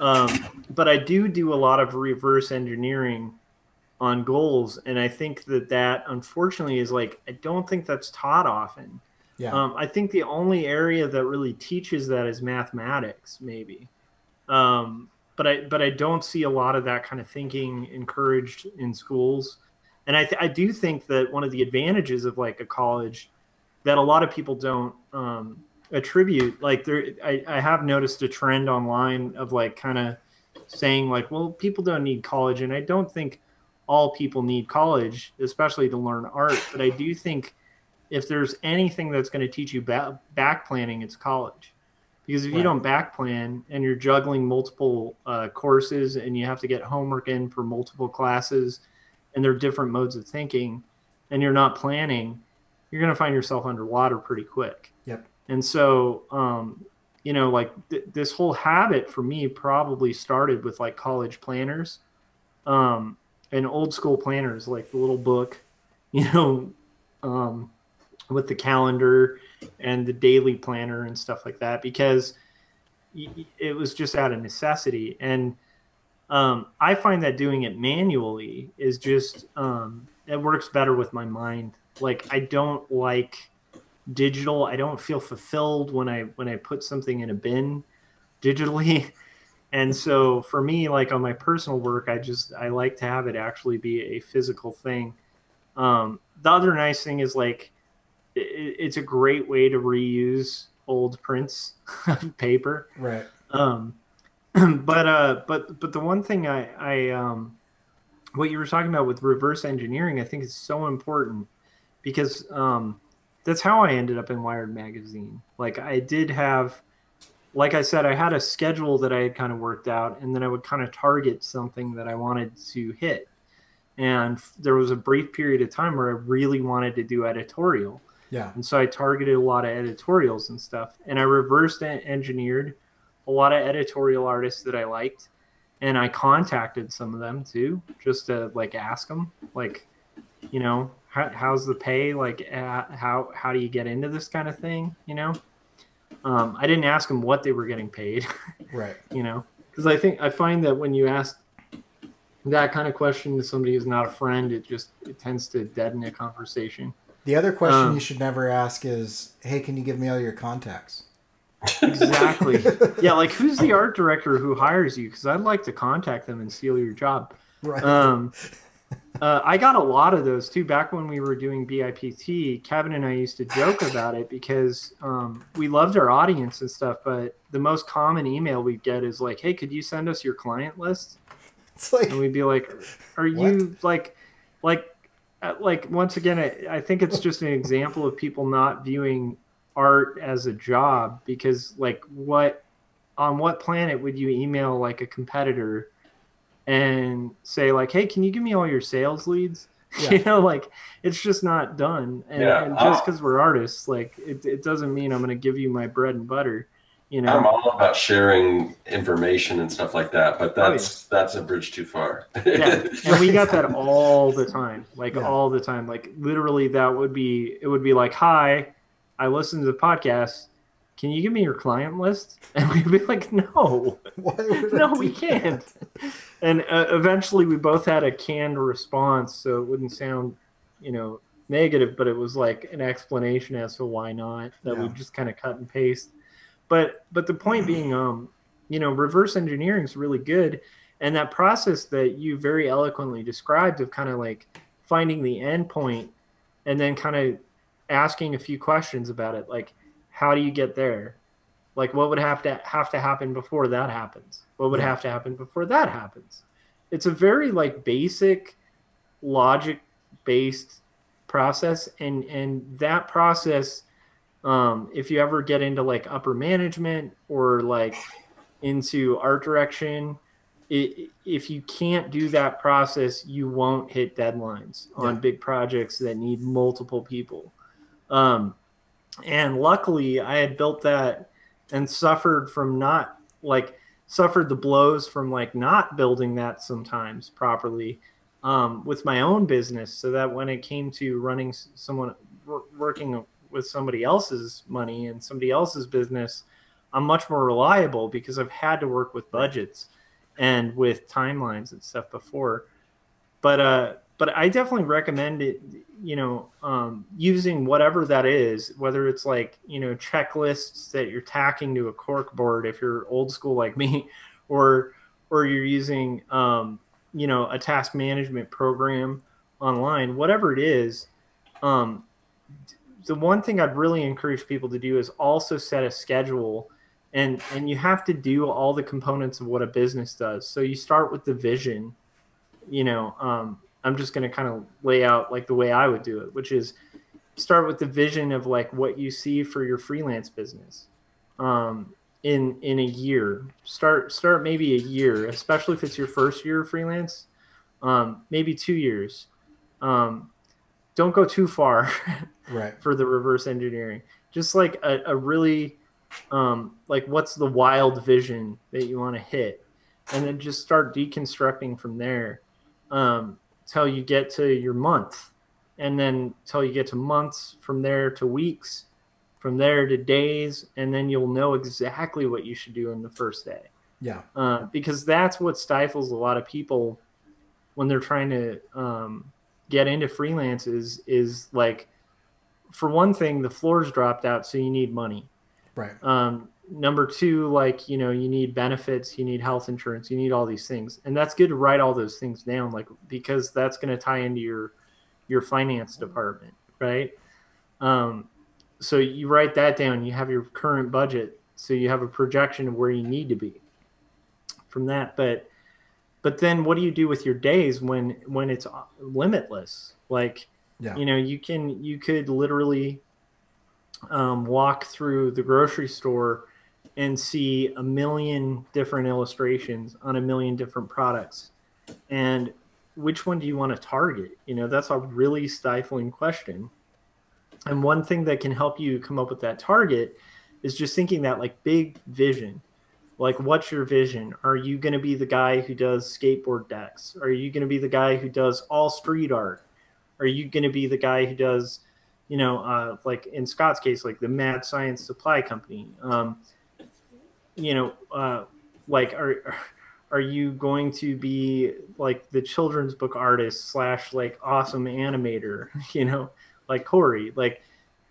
But I do a lot of reverse engineering on goals, and I think that unfortunately is I don't think that's taught often. I think the only area that really teaches that is mathematics, maybe. But I don't see a lot of that kind of thinking encouraged in schools. And I do think that one of the advantages of a college that a lot of people don't attribute, I have noticed a trend online of kind of saying well, people don't need college, and I don't think all people need college, especially to learn art. But I do think if there's anything that's going to teach you back planning, it's college. Because if you Right. don't back plan and you're juggling multiple courses and you have to get homework in for multiple classes and they're different modes of thinking and you're not planning, you're going to find yourself underwater pretty quick. Yep. And so, you know, like this whole habit for me probably started with like college planners, and old school planners, like the little book, you know, with the calendar and the daily planner and stuff like that, because it was just out of necessity. And I find that doing it manually is just, it works better with my mind. Like I don't like digital. I don't feel fulfilled when I put something in a bin digitally. And so for me, like on my personal work, I like to have it actually be a physical thing. The other nice thing is like it's a great way to reuse old prints of paper. Right. But the one thing what you were talking about with reverse engineering, I think is so important because that's how I ended up in Wired magazine. Like I did have, like I said, I had a schedule that I had kind of worked out, and then I would kind of target something that I wanted to hit. And there was a brief period of time where I really wanted to do editorial. Yeah. And so I targeted a lot of editorials and stuff. And I reverse engineered a lot of editorial artists that I liked. And I contacted some of them too, just to like ask them, like, you know, how's the pay? Like, how do you get into this kind of thing? You know? I didn't ask them what they were getting paid, Right. you know, because I find that when you ask that kind of question to somebody who's not a friend, it tends to deaden a conversation. The other question you should never ask is, hey, can you give me all your contacts? Exactly. Yeah. Like who's the art director who hires you? Because I'd like to contact them and steal your job. Right. I got a lot of those too. Back when we were doing BIPT, Kevin and I used to joke about it because we loved our audience and stuff. But the most common email we get is like, "Hey, could you send us your client list?" It's like, and we'd be like, "Are you like once again?" I think it's just an example of people not viewing art as a job, because like on what planet would you email like a competitor and say like, hey, can you give me all your sales leads? Yeah. You know, like it's just not done. And just because we're artists, like it doesn't mean I'm going to give you my bread and butter. You know, I'm all about sharing information and stuff like that, but that's a bridge too far. Yeah, and we got that all the time, like all the time. Like literally, it would be like, hi, I listened to the podcast. Can you give me your client list? And we'd be like, no, we can't. And eventually we both had a canned response, so it wouldn't sound, you know, negative, but it was like an explanation as to why not, that we just kind of cut and paste. But the point being, you know, reverse engineering is really good. And that process that you very eloquently described of kind of like finding the end point and then kind of asking a few questions about it, like, how do you get there? Like, what would have to happen before that happens? What would have to happen before that happens? It's a very like basic logic based process. And that process, if you ever get into like upper management or like into art direction, if you can't do that process, you won't hit deadlines on big projects that need multiple people. And luckily I had built that and suffered the blows from like not building that sometimes properly with my own business, so that when it came to running working with somebody else's money and somebody else's business, I'm much more reliable because I've had to work with budgets and with timelines and stuff before. But I definitely recommend it, you know, using whatever that is, whether it's like, you know, checklists that you're tacking to a cork board if you're old school like me, or you're using, you know, a task management program online, whatever it is. The one thing I'd really encourage people to do is also set a schedule, and you have to do all the components of what a business does. So you start with the vision, you know, I'm just going to kind of lay out like the way I would do it, which is start with the vision of like what you see for your freelance business. in a year. Start maybe a year, especially if it's your first year of freelance. Maybe 2 years. Don't go too far Right. for the reverse engineering. Just like a really like what's the wild vision that you want to hit, and then just start deconstructing from there till you get to your month, and then till you get to months, from there to weeks, from there to days, and then you'll know exactly what you should do in the first day. Yeah. Because that's what stifles a lot of people when they're trying to get into freelance is like, for one thing, the floor's dropped out, so you need money. Right. Number two, like, you need benefits, you need health insurance, you need all these things. And that's good to write all those things down, like, because that's going to tie into your finance department, right? So you write that down, you have your current budget, so you have a projection of where you need to be from that. But then what do you do with your days when it's limitless? Like, yeah. You could literally walk through the grocery store and see a million different illustrations on a million different products. And which one do you want to target? That's a really stifling question. And one thing that can help you come up with that target is just thinking that, like, big vision. Like, what's your vision? Are you going to be the guy who does skateboard decks? Are you going to be the guy who does all street art? Are you going to be the guy who does, like in Scott's case, like the Mad Science Supply Company? Like, are you going to be like the children's book artist / like awesome animator, like Cory? Like,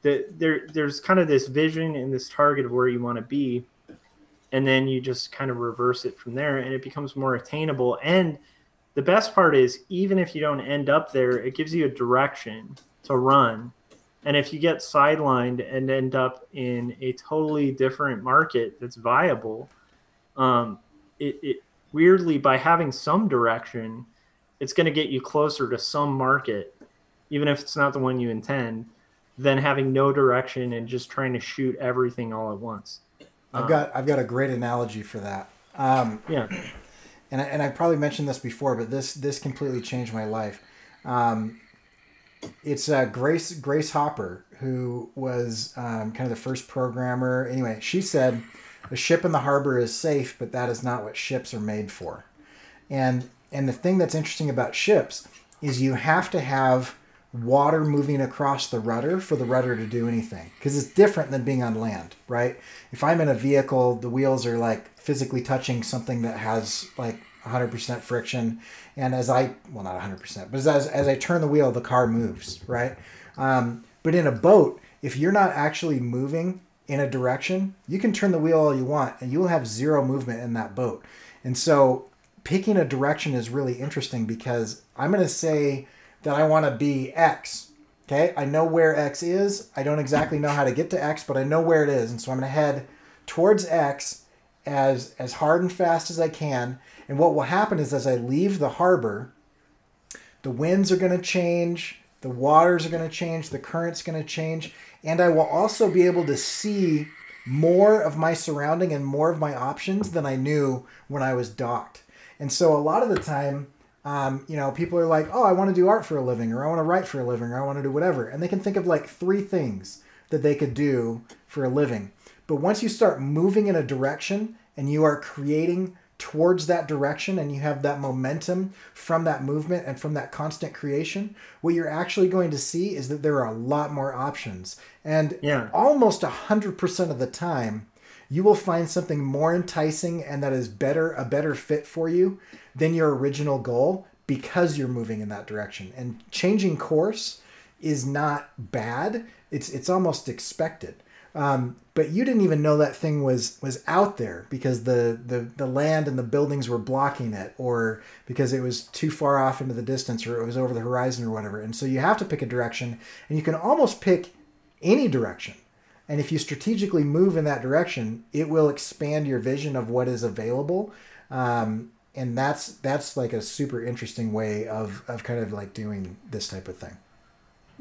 there's kind of this vision and this target of where you want to be. And then you just kind of reverse it from there, and it becomes more attainable. And the best part is, even if you don't end up there, it gives you a direction to run. And if you get sidelined and end up in a totally different market that's viable, it weirdly, by having some direction, it's going to get you closer to some market, even if it's not the one you intend, than having no direction and just trying to shoot everything all at once. I've got a great analogy for that. Yeah. And I probably mentioned this before, but this completely changed my life. It's Grace Hopper, who was kind of the first programmer. Anyway, she said, "A ship in the harbor is safe, but that is not what ships are made for." And the thing that's interesting about ships is you have to have water moving across the rudder for the rudder to do anything, because it's different than being on land, right? If I'm in a vehicle, the wheels are like physically touching something that has like 100% friction, and not 100%, but as I turn the wheel, the car moves, right? But in a boat, if you're not actually moving in a direction, you can turn the wheel all you want and you'll have zero movement in that boat. And so picking a direction is really interesting, because I'm going to say that I want to be X. Okay, I know where X is. I don't exactly know how to get to X, but I know where it is. And so I'm going to head towards X as hard and fast as I can. And what will happen is, as I leave the harbor, the winds are going to change, the waters are going to change, the current's going to change, and I will also be able to see more of my surrounding and more of my options than I knew when I was docked. And so a lot of the time, people are like, "Oh, I want to do art for a living," or "I want to write for a living," or "I want to do whatever." And they can think of like 3 things that they could do for a living. But once you start moving in a direction and you are creating towards that direction and you have that momentum from that movement and from that constant creation, what you're actually going to see is that there are a lot more options. And almost 100% of the time, you will find something more enticing and that is a better fit for you than your original goal, because you're moving in that direction. And changing course is not bad. It's almost expected. But you didn't even know that thing was out there because the land and the buildings were blocking it, or because it was too far off into the distance, or it was over the horizon or whatever. And so you have to pick a direction, and you can almost pick any direction. And if you strategically move in that direction, it will expand your vision of what is available. And that's like a super interesting way of kind of like doing this type of thing.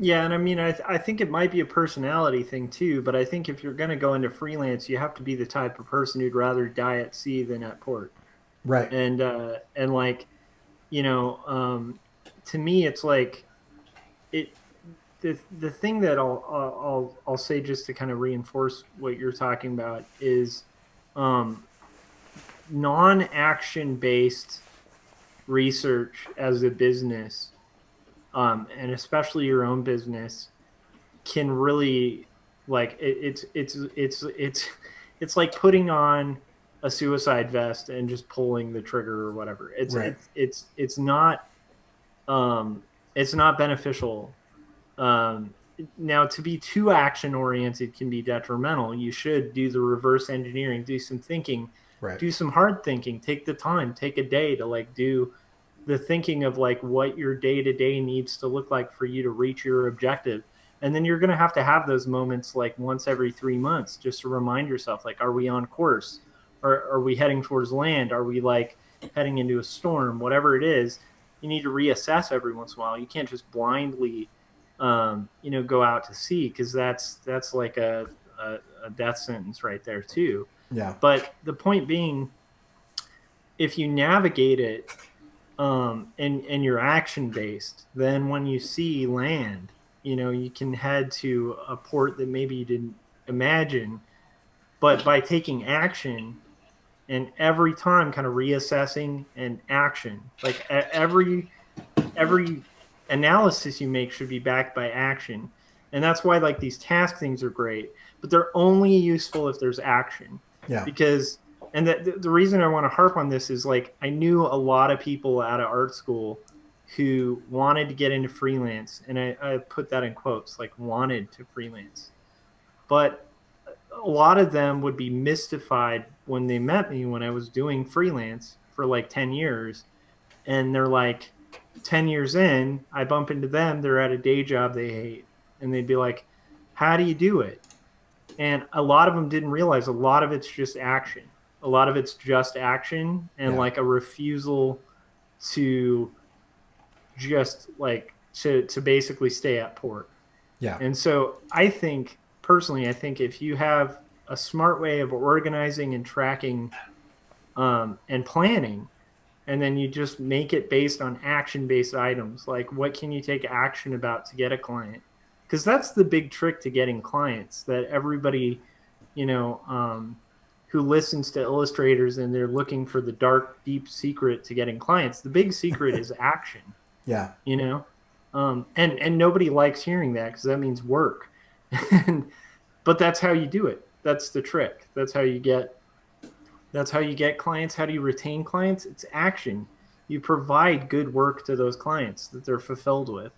Yeah, and I mean, I think it might be a personality thing too, but I think if you're going to go into freelance, you have to be the type of person who'd rather die at sea than at port. Right. And like, you know, to me, it's like it. The thing that I'll say just to kind of reinforce what you're talking about is um, non-action based research as a business, and especially your own business, can really like it's like putting on a suicide vest and just pulling the trigger or whatever. Right. Um, it's not beneficial. Um, Now, to be too action oriented can be detrimental. You should do the reverse engineering, do some thinking, Right. do some hard thinking, take the time, take a day to like do the thinking of like what your day to day needs to look like for you to reach your objective. And then you're going to have those moments like once every 3 months just to remind yourself, like, are we on course? Or are we heading towards land? Are we like heading into a storm? Whatever it is, you need to reassess every once in a while. You can't just blindly go out to sea, because that's like a death sentence right there too. Yeah. But the point being, if you navigate it and you're action based, then when you see land, you can head to a port that maybe you didn't imagine, but by taking action and every time kind of reassessing and action, like every analysis you make should be backed by action. And that's why like these task things are great, but they're only useful if there's action. Yeah. Because and the reason I want to harp on this is like I knew a lot of people out of art school who wanted to get into freelance, and I put that in quotes, like wanted to freelance. But a lot of them would be mystified when they met me when I was doing freelance for like 10 years. And they're like, 10 years in, I bump into them, they're at a day job they hate. And they'd be like, how do you do it? And a lot of them didn't realize a lot of it's just action. A lot of it's just action and like a refusal to just like to basically stay at port. Yeah. And so I think personally, if you have a smart way of organizing and tracking and planning, and then you just make it based on action-based items, like what can you take action about to get a client? Because that's the big trick to getting clients, that everybody, who listens to illustrators and they're looking for the dark, deep secret to getting clients, the big secret is action. Yeah. And nobody likes hearing that because that means work. But that's how you do it. That's the trick. That's how you get clients. How do you retain clients? It's action. You provide good work to those clients that they're fulfilled with,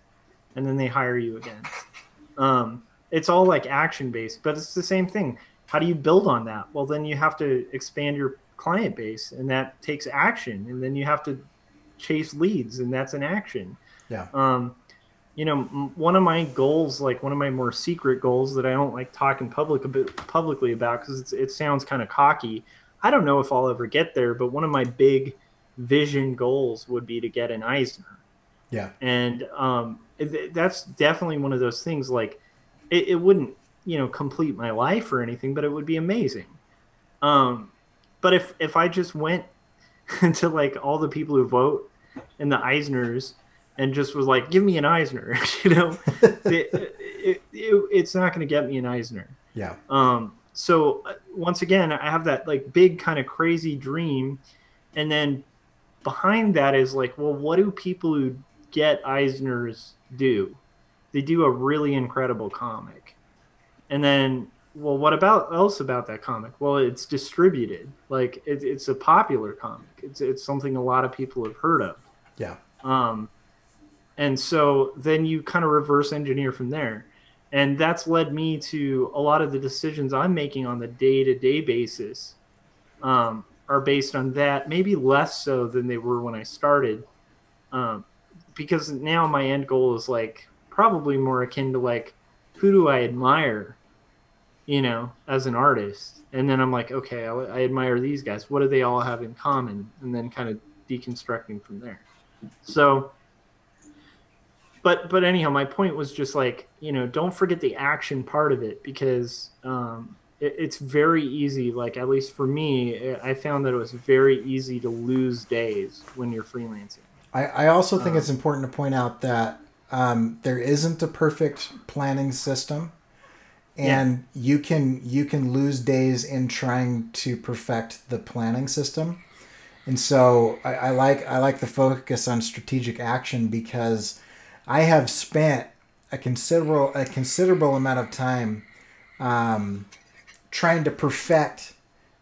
and then they hire you again. It's all like action based, but it's the same thing. How do you build on that? Well, then you have to expand your client base, and that takes action. And then you have to chase leads, and that's an action. Yeah. One of my goals, like one of my more secret goals that I don't like talking publicly about because it sounds kind of cocky. I don't know if I'll ever get there, but one of my big vision goals would be to get an Eisner. Yeah. And that's definitely one of those things. Like it wouldn't, complete my life or anything, but it would be amazing. But if I just went to like all the people who vote in the Eisners and just was like, give me an Eisner, it's not going to get me an Eisner. Yeah. So once again, I have that like big kind of crazy dream. And then behind that is like, well, what do people who get Eisners do? They do a really incredible comic. And then, well, what else about that comic? Well, it's distributed. Like it's a popular comic. It's something a lot of people have heard of. Yeah. And so then you kind of reverse engineer from there. And that's led me to a lot of the decisions I'm making on the day-to-day basis are based on that, maybe less so than they were when I started. Because now my end goal is like probably more akin to like, who do I admire, as an artist? And then I'm like, okay, I admire these guys. What do they all have in common? And then kind of deconstructing from there. So But anyhow, my point was just like, don't forget the action part of it, because it's very easy. Like, at least for me, I found that it was very easy to lose days when you're freelancing. I also think it's important to point out that there isn't a perfect planning system, and you can lose days in trying to perfect the planning system. And so I like the focus on strategic action, because I have spent a considerable amount of time trying to perfect,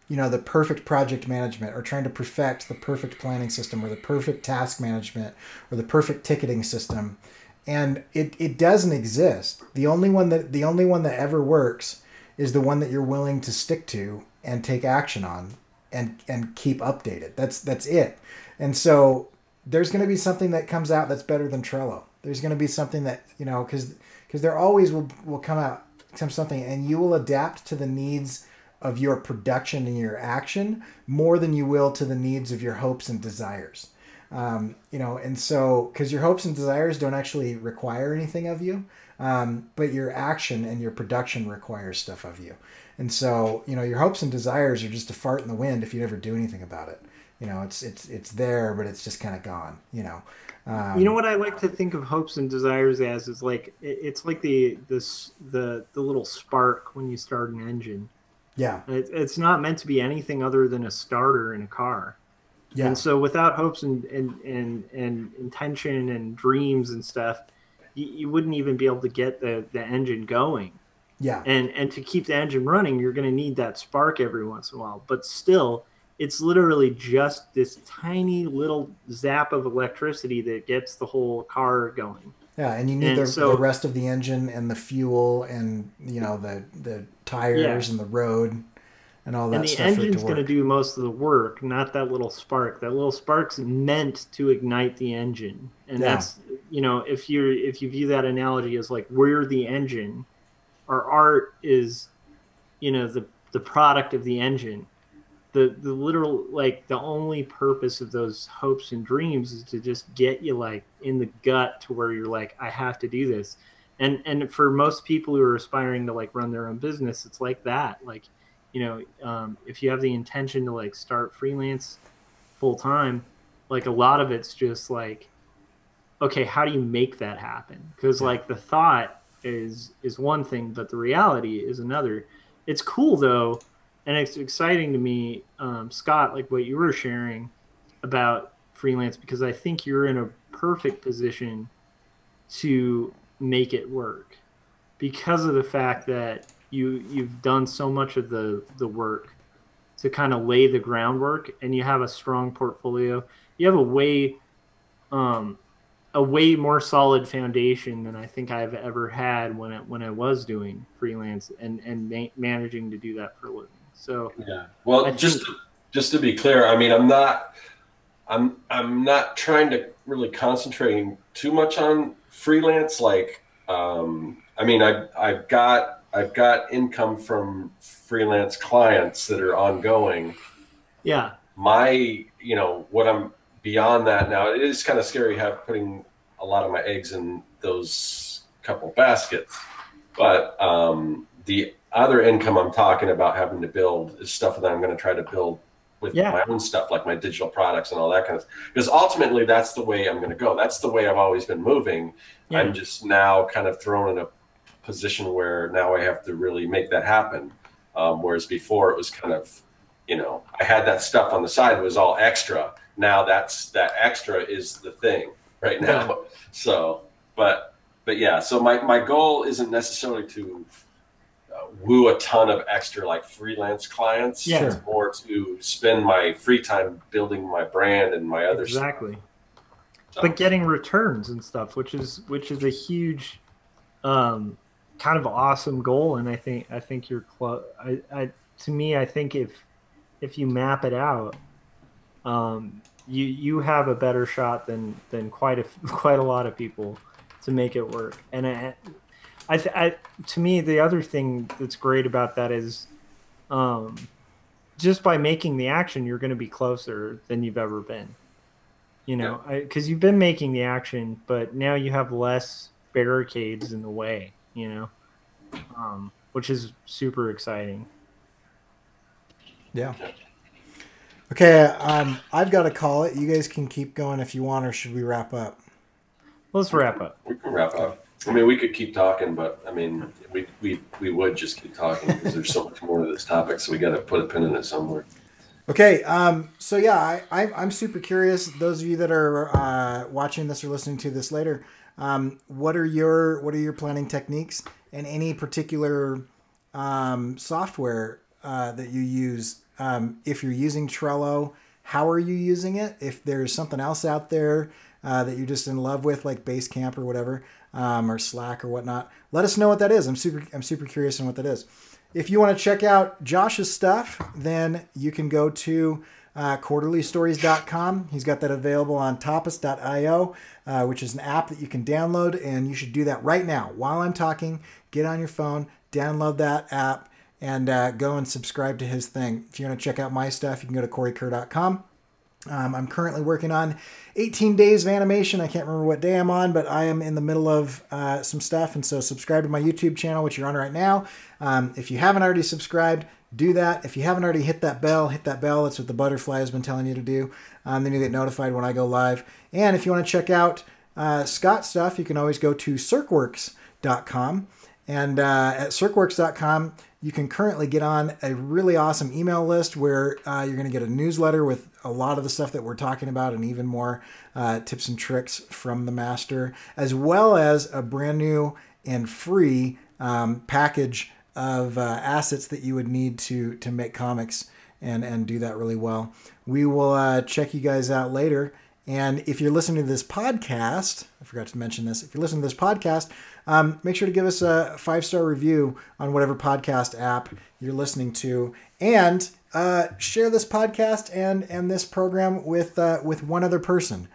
the perfect project management, or trying to perfect the perfect planning system, or the perfect task management, or the perfect ticketing system. And it doesn't exist. The only one that ever works is the one that you're willing to stick to and take action on and keep updated. That's it. And so there's going to be something that comes out that's better than Trello. There's going to be something that, because there always will come something, and you will adapt to the needs of your production and your action more than you will to the needs of your hopes and desires. And so, because your hopes and desires don't actually require anything of you, but your action and your production requires stuff of you. And so, your hopes and desires are just a fart in the wind if you never do anything about it. It's there, but it's just kind of gone. What I like to think of hopes and desires as is like, it's like the little spark when you start an engine. Yeah, it's not meant to be anything other than a starter in a car. Yeah. And so without hopes and intention and dreams and stuff, you wouldn't even be able to get the engine going. Yeah. And to keep the engine running, you're going to need that spark every once in a while. But still, it's literally just this tiny little zap of electricity that gets the whole car going. Yeah, and you need the rest of the engine and the fuel and the tires and the road and all that and the stuff. Engine's going to do most of the work, not that little spark. That little spark's meant to ignite the engine, and that's if you view that analogy as like we're the engine, our art is the product of the engine. The literal, like, the only purpose of those hopes and dreams is to just get you like in the gut to where you're like, I have to do this. And for most people who are aspiring to like run their own business, it's like that. Like, if you have the intention to like start freelance full time, like a lot of it's just like, okay, how do you make that happen? Because like the thought is one thing, but the reality is another. It's cool though. And it's exciting to me, Scott, like what you were sharing about freelance, because I think you're in a perfect position to make it work because of the fact that you've done so much of the work to kind of lay the groundwork, and you have a strong portfolio. You have a way more solid foundation than I think I've ever had when I was doing freelance and managing to do that for a living. So yeah, well, just to be clear, I mean, I'm not trying to really concentrating too much on freelance. Like, I mean, I've got income from freelance clients that are ongoing. Yeah. What I'm beyond that now, it is kind of scary putting a lot of my eggs in those couple baskets, but the other income I'm talking about having to build is stuff that I'm going to try to build with my own stuff, like my digital products and all that kind of stuff. Because ultimately, that's the way I'm going to go. That's the way I've always been moving. Yeah. I'm just now kind of thrown in a position where now I have to really make that happen. Whereas before it was kind of, I had that stuff on the side. It was all extra. Now that extra is the thing right now. Yeah. So, but yeah, so my goal isn't necessarily to woo a ton of extra like freelance clients. Yeah. It's more to spend my free time building my brand and my other stuff. But getting returns and stuff, which is a huge kind of awesome goal. And I think you're close. To me, I think if you map it out, you have a better shot than quite a lot of people to make it work. And to me, the other thing that's great about that is just by making the action, you're going to be closer than you've ever been. You know, because you've been making the action, but now you have less barricades in the way. You know, which is super exciting. Yeah. Okay, I've got to call it. You guys can keep going if you want, or should we wrap up? Let's wrap up. We can wrap up. I mean, we could keep talking, but I mean, we would just keep talking because there's so much more to this topic. So we got to put a pin in it somewhere. Okay. So yeah, I'm super curious. Those of you that are watching this or listening to this later, what are your planning techniques and any particular software that you use? If you're using Trello, how are you using it? If there's something else out there that you're just in love with, like Basecamp or whatever, or Slack or whatnot, let us know what that is. I'm super curious on what that is. If you want to check out Josh's stuff, then you can go to quarterlystories.com. He's got that available on tapas.io, which is an app that you can download, and you should do that right now. While I'm talking, get on your phone, download that app, and go and subscribe to his thing. If you want to check out my stuff, you can go to corykerr.com. I'm currently working on 18 days of animation. I can't remember what day I'm on, but I am in the middle of some stuff. And so subscribe to my YouTube channel, which you're on right now. If you haven't already subscribed, do that. If you haven't already hit that bell. That's what the butterfly has been telling you to do. Then you get notified when I go live. And if you want to check out Scott's stuff, you can always go to serkworks.com. And at serkworks.com, you can currently get on a really awesome email list where you're going to get a newsletter with a lot of the stuff that we're talking about and even more tips and tricks from the master, as well as a brand new and free package of assets that you would need to make comics and do that really well. We will check you guys out later. And if you're listening to this podcast, I forgot to mention this, if you're listening to this podcast, make sure to give us a 5-star review on whatever podcast app you're listening to, and share this podcast and this program with one other person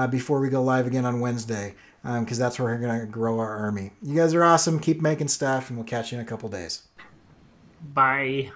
before we go live again on Wednesday, because that's where we're going to grow our army. You guys are awesome. Keep making stuff, and we'll catch you in a couple days. Bye.